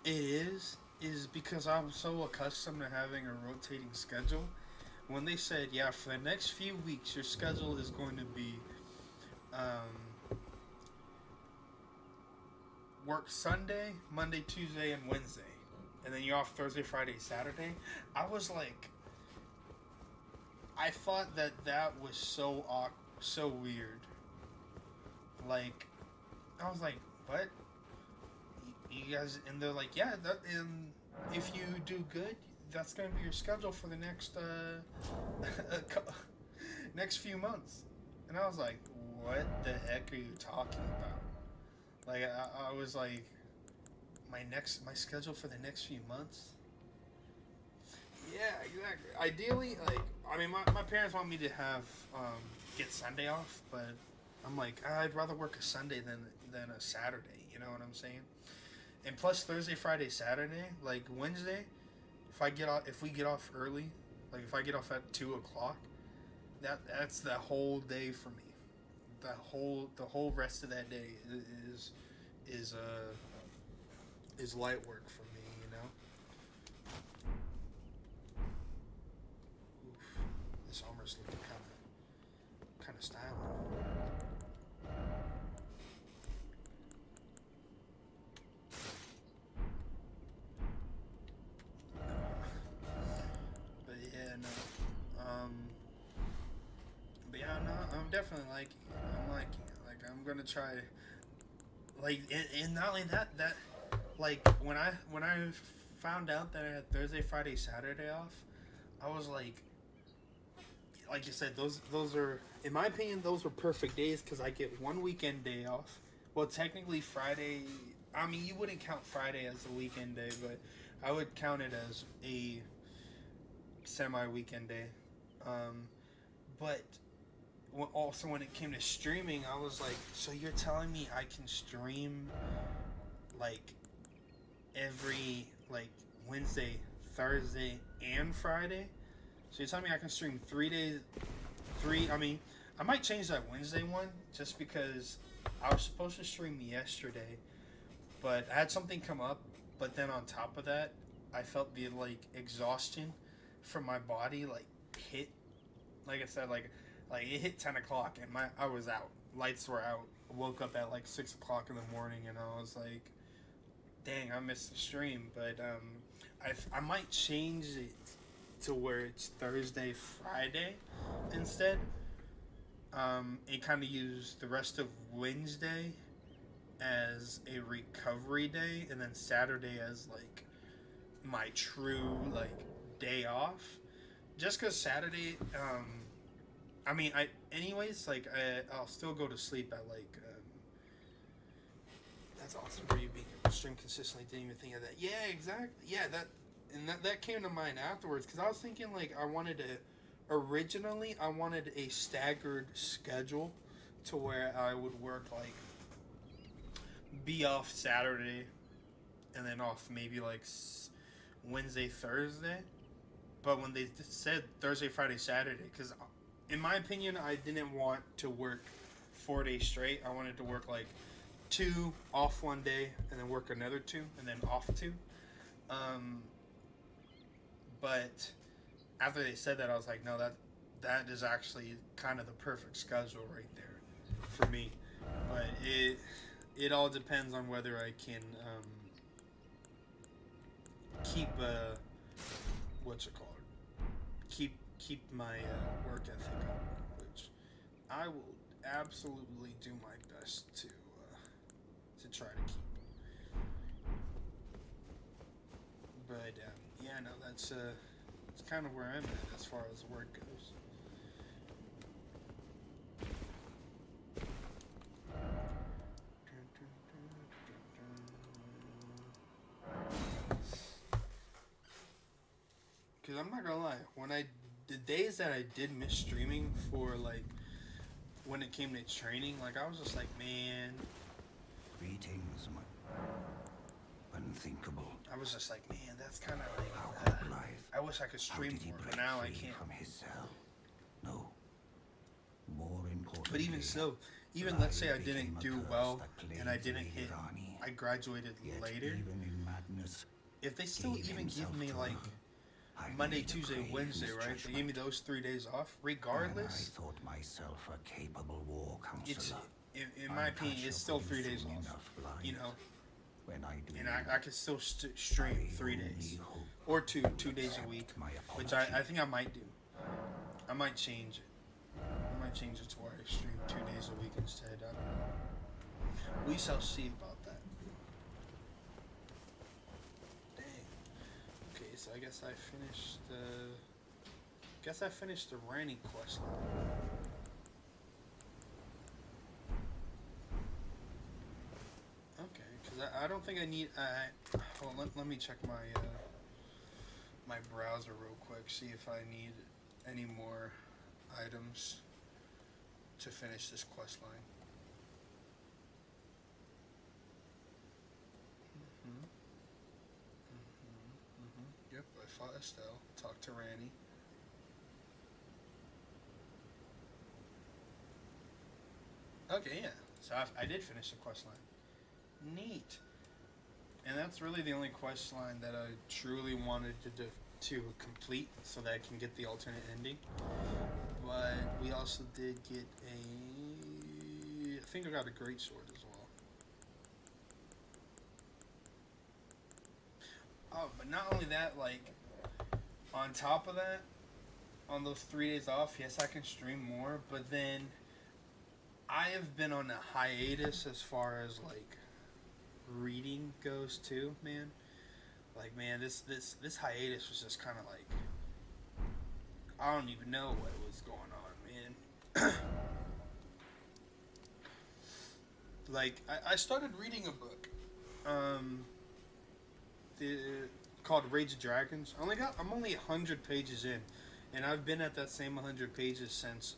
it is because I'm so accustomed to having a rotating schedule. When they said, yeah, for the next few weeks, your schedule is going to be work Sunday, Monday, Tuesday, and Wednesday, and then you're off Thursday, Friday, Saturday. I was like, I thought that was so weird. Like, I was like, what? You guys, and they're like, yeah, that, and if you do good, that's gonna be your schedule for the next next few months. And I was like, what the heck are you talking about? Like, I was like, my schedule for the next few months. Yeah, exactly. Ideally, like, I mean, my parents want me to have get Sunday off, but I'm like, I'd rather work a Sunday than a Saturday. You know what I'm saying? And plus Thursday, Friday, Saturday, like Wednesday, if we get off early, like if I get off at 2:00, that's the whole day for me. The whole rest of that day is light work for me, you know. Oof, this armor's looking kind of stylish. I'm definitely liking it. I'm liking it. Like, I'm gonna try. Like, and not only that, like, when I found out that I had Thursday, Friday, Saturday off, I was like you said, those are, in my opinion, those are perfect days because I get one weekend day off. Well, technically Friday. I mean, you wouldn't count Friday as a weekend day, but I would count it as a semi-weekend day. But also when it came to streaming, I was like, so you're telling me I can stream like every like Wednesday, Thursday, and Friday? So you're telling me I can stream 3 days? I mean, I might change that Wednesday one just because I was supposed to stream yesterday, but I had something come up. But then on top of that, I felt the like exhaustion from my body like hit. Like I said, like it hit 10:00 and I was out. Lights were out. I woke up at like 6:00 in the morning and I was like, dang, I missed the stream. But I might change it to where it's Thursday, Friday instead. And kind of use the rest of Wednesday as a recovery day, and then Saturday as like my true like day off. Just because Saturday, I mean, I'll still go to sleep at like. That's awesome for you being able to stream consistently. Didn't even think of that. Yeah, exactly. Yeah, that came to mind afterwards because I was thinking like originally I wanted a staggered schedule to where I would work like be off Saturday and then off maybe like Wednesday, Thursday. But when they said Thursday, Friday, Saturday, because in my opinion, I didn't want to work 4 days straight. I wanted to work like 2 off one day and then work another 2 and then off 2. But after they said that, I was like, no, that is actually kind of the perfect schedule right there for me. But it all depends on whether I can keep keep my work ethic up, which I will absolutely do my best to try to keep. But yeah, no, that's kind of where I'm at as far as work goes. Because I'm not gonna lie, the days that I did miss streaming for like when it came to training, like I was just like, man, Greetings, my unthinkable. I was just like, man, that's kind of like, How could life? I wish I could How stream did he more, break but now I free can't. from his cell? No. More important. But even so, even let's say I didn't do well and I didn't hit, I graduated later. Even in madness, If they still gave even give himself me to like her. I Monday, made a Tuesday, grave Wednesday, right? They misjudgment. gave me those 3 days off, When regardless. I thought myself a capable war It's counselor. in my opinion, it's still 3 days Untouchable off. enough light. You know, When I do and I could still stream 3 days or two days a week, which I think I might do. I might change it. I might change it to where I stream 2 days a week instead. I don't know. We shall see about that. Dang. Okay, so I guess I finished the. Guess I finished the Ranny quest line. Okay, because I don't think I need. Hold on, let me check my my browser real quick. See if I need any more items to finish this quest line. Yep, I fought Estelle. Talked to Ranny. Okay, yeah. So I did finish the quest line. Neat. And that's really the only quest line that I truly wanted to complete so that I can get the alternate ending. But we also did get I think I got a great sword as well. Oh, but not only that, like, on top of that, on those 3 days off, yes, I can stream more, but then I have been on a hiatus as far as, like, reading goes too, man. Like, man, this hiatus was just kind of like, I don't even know what was going on, man. Like, I started reading a book, called Rage of Dragons. I'm only 100 pages in, and I've been at that same 100 pages since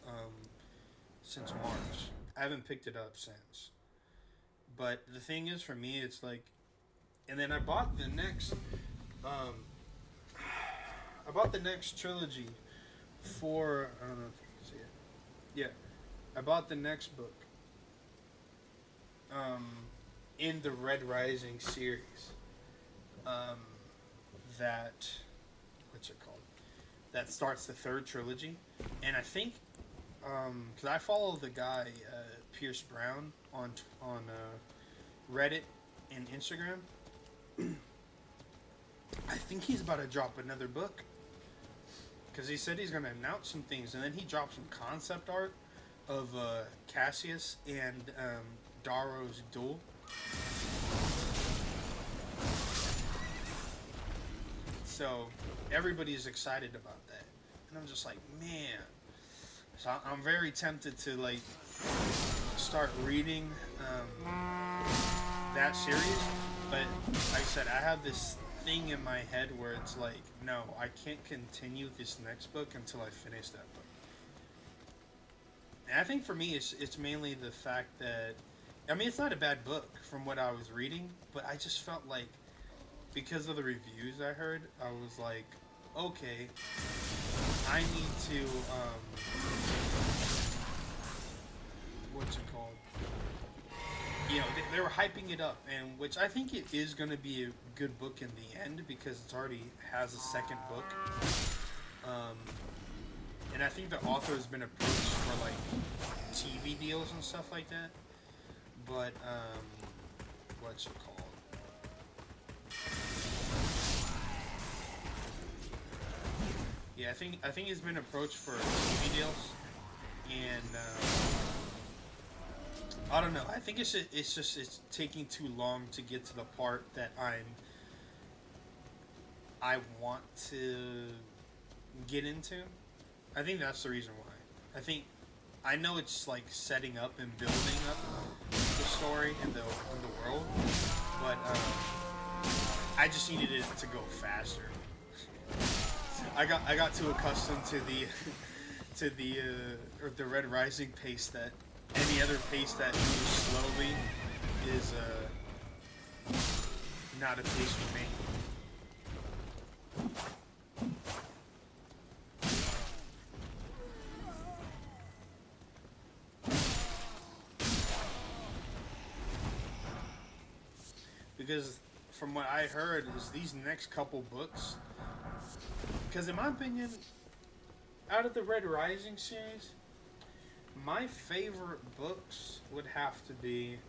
March. I haven't picked it up since. But the thing is, for me, it's like, and then I bought the next, trilogy for, I don't know if you can see it. Yeah, I bought the next book, in the Red Rising series, that, what's it called? That starts the third trilogy, and I think, because I follow the guy, Pierce Brown on Reddit and Instagram. I think he's about to drop another book, because he said he's going to announce some things, and then he dropped some concept art of Cassius and Darrow's duel. So everybody's excited about that, and I'm just like, man. So I'm very tempted to like start reading that series, but like I said, I have this thing in my head where it's like, no, I can't continue this next book until I finish that book. And I think for me, it's mainly the fact that, I mean, it's not a bad book from what I was reading, but I just felt like, because of the reviews I heard, I was like, okay, I need to, what's it called? You know, they were hyping it up, and which I think it is going to be a good book in the end, because it already has a second book. And I think the author has been approached for like TV deals and stuff like that. But what's it called? Yeah, I think he's been approached for TV deals, and I don't know. I think it's taking too long to get to the part that I'm I want to get into. I think that's the reason why. I think I know it's like setting up and building up the story and the world, but I just needed it to go faster. I got too accustomed to the Red Rising pace that any other pace that moves slowly is not a pace for me. Because from what I heard is these next couple books, because in my opinion, out of the Red Rising series, my favorite books would have to be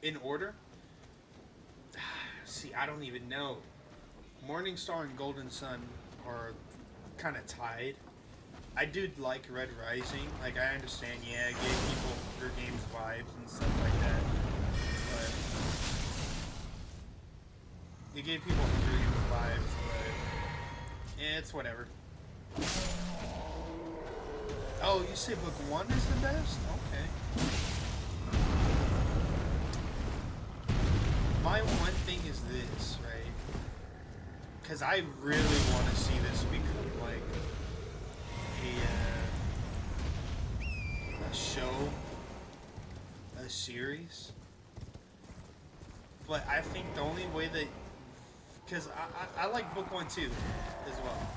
in order. See, I don't even know. Morning Star and Golden Sun are kind of tied. I do like Red Rising. Like, I understand, yeah, it gave people their game's vibes and stuff like that. But it gave people Hunger Games vibes, but yeah, it's whatever. Oh, you say book 1 is the best? Okay. My one thing is this, right? Because I really want to see this become like a show, a series. But I think the only way that, because I like book 1 too, as well.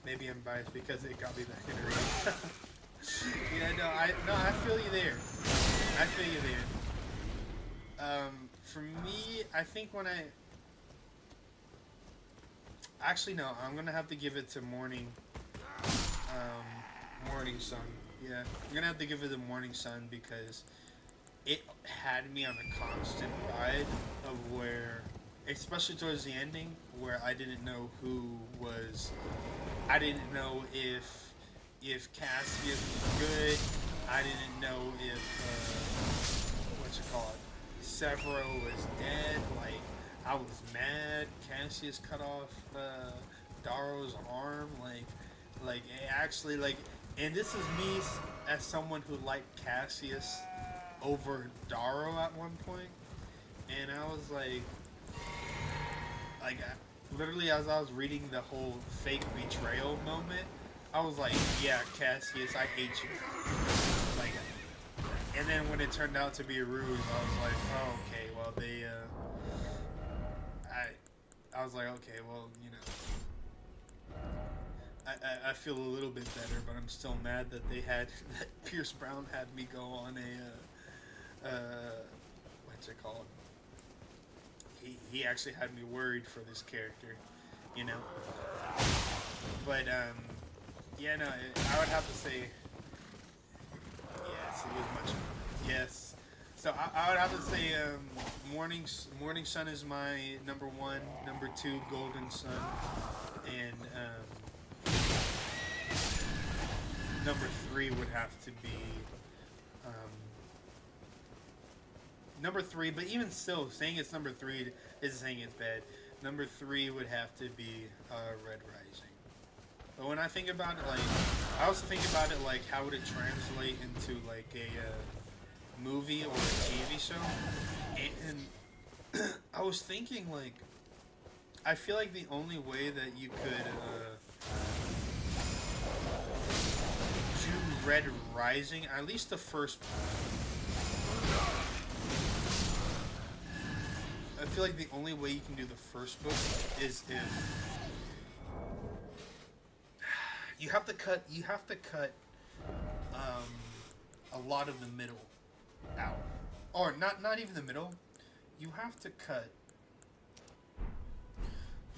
Maybe I'm biased because it got me back into reading. Yeah, I feel you there. I feel you there. For me, I think when actually no, I'm gonna have to give it to Morning Sun. Yeah, I'm gonna have to give it to Morning Sun because it had me on a constant ride of where, especially towards the ending, where I didn't know who was. I didn't know if Cassius was good. I didn't know if Severo was dead. Like, I was mad. Cassius cut off Daro's arm. Like actually, like, and this is me as someone who liked Cassius over Daro at one point, and I was like, literally as I was reading the whole fake betrayal moment, I was like, yeah, Cassius, I hate you. Like, and then when it turned out to be a ruse, I was like, oh, okay, well, I was like, okay, well, you know, I feel a little bit better, but I'm still mad that that Pierce Brown had me go on what's it called? He actually had me worried for this character, you know? But, yeah, no, I would have to say, yes, it was much, yes. So I would have to say, Morning Sun is my number 1, number 2, Golden Sun, and, number 3 would have to be, number 3, but even still, saying it's number 3 isn't saying it's bad. Number 3 would have to be, Red Rising. But when I think about it, like, I also think about it, like, how would it translate into, like, a movie or a TV show? And I was thinking, like, I feel like the only way that you could, do Red Rising, at least the first part, I feel like the only way you can do the first book is if you have to cut a lot of the middle out, or not even the middle. You have to cut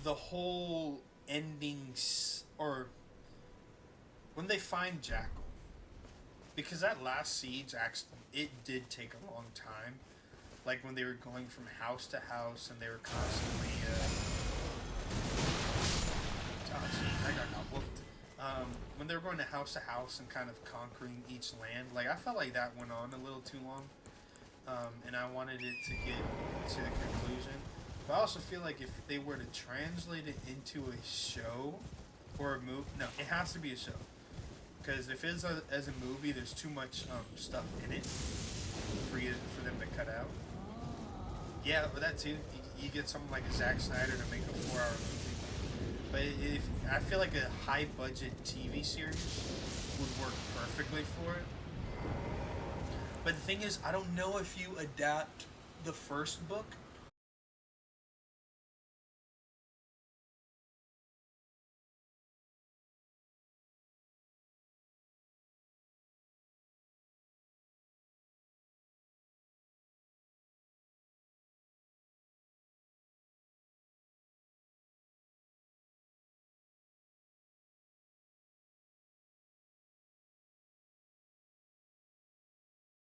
the whole endings, or when they find Jackal, because that last siege actually it did take a long time. Like when they were going from house to house and they were constantly I got whooped. When they were going to house and kind of conquering each land, like I felt like that went on a little too long. and I wanted it to get to the conclusion. But I also feel like if they were to translate it into a show or a movie, no, it has to be a show. Because if it's as a movie, there's too much stuff in it for them to cut out. Yeah, but that too. You get something like a Zack Snyder to make a 4-hour movie. But if I feel like a high budget TV series would work perfectly for it. But the thing is, I don't know if you adapt the first book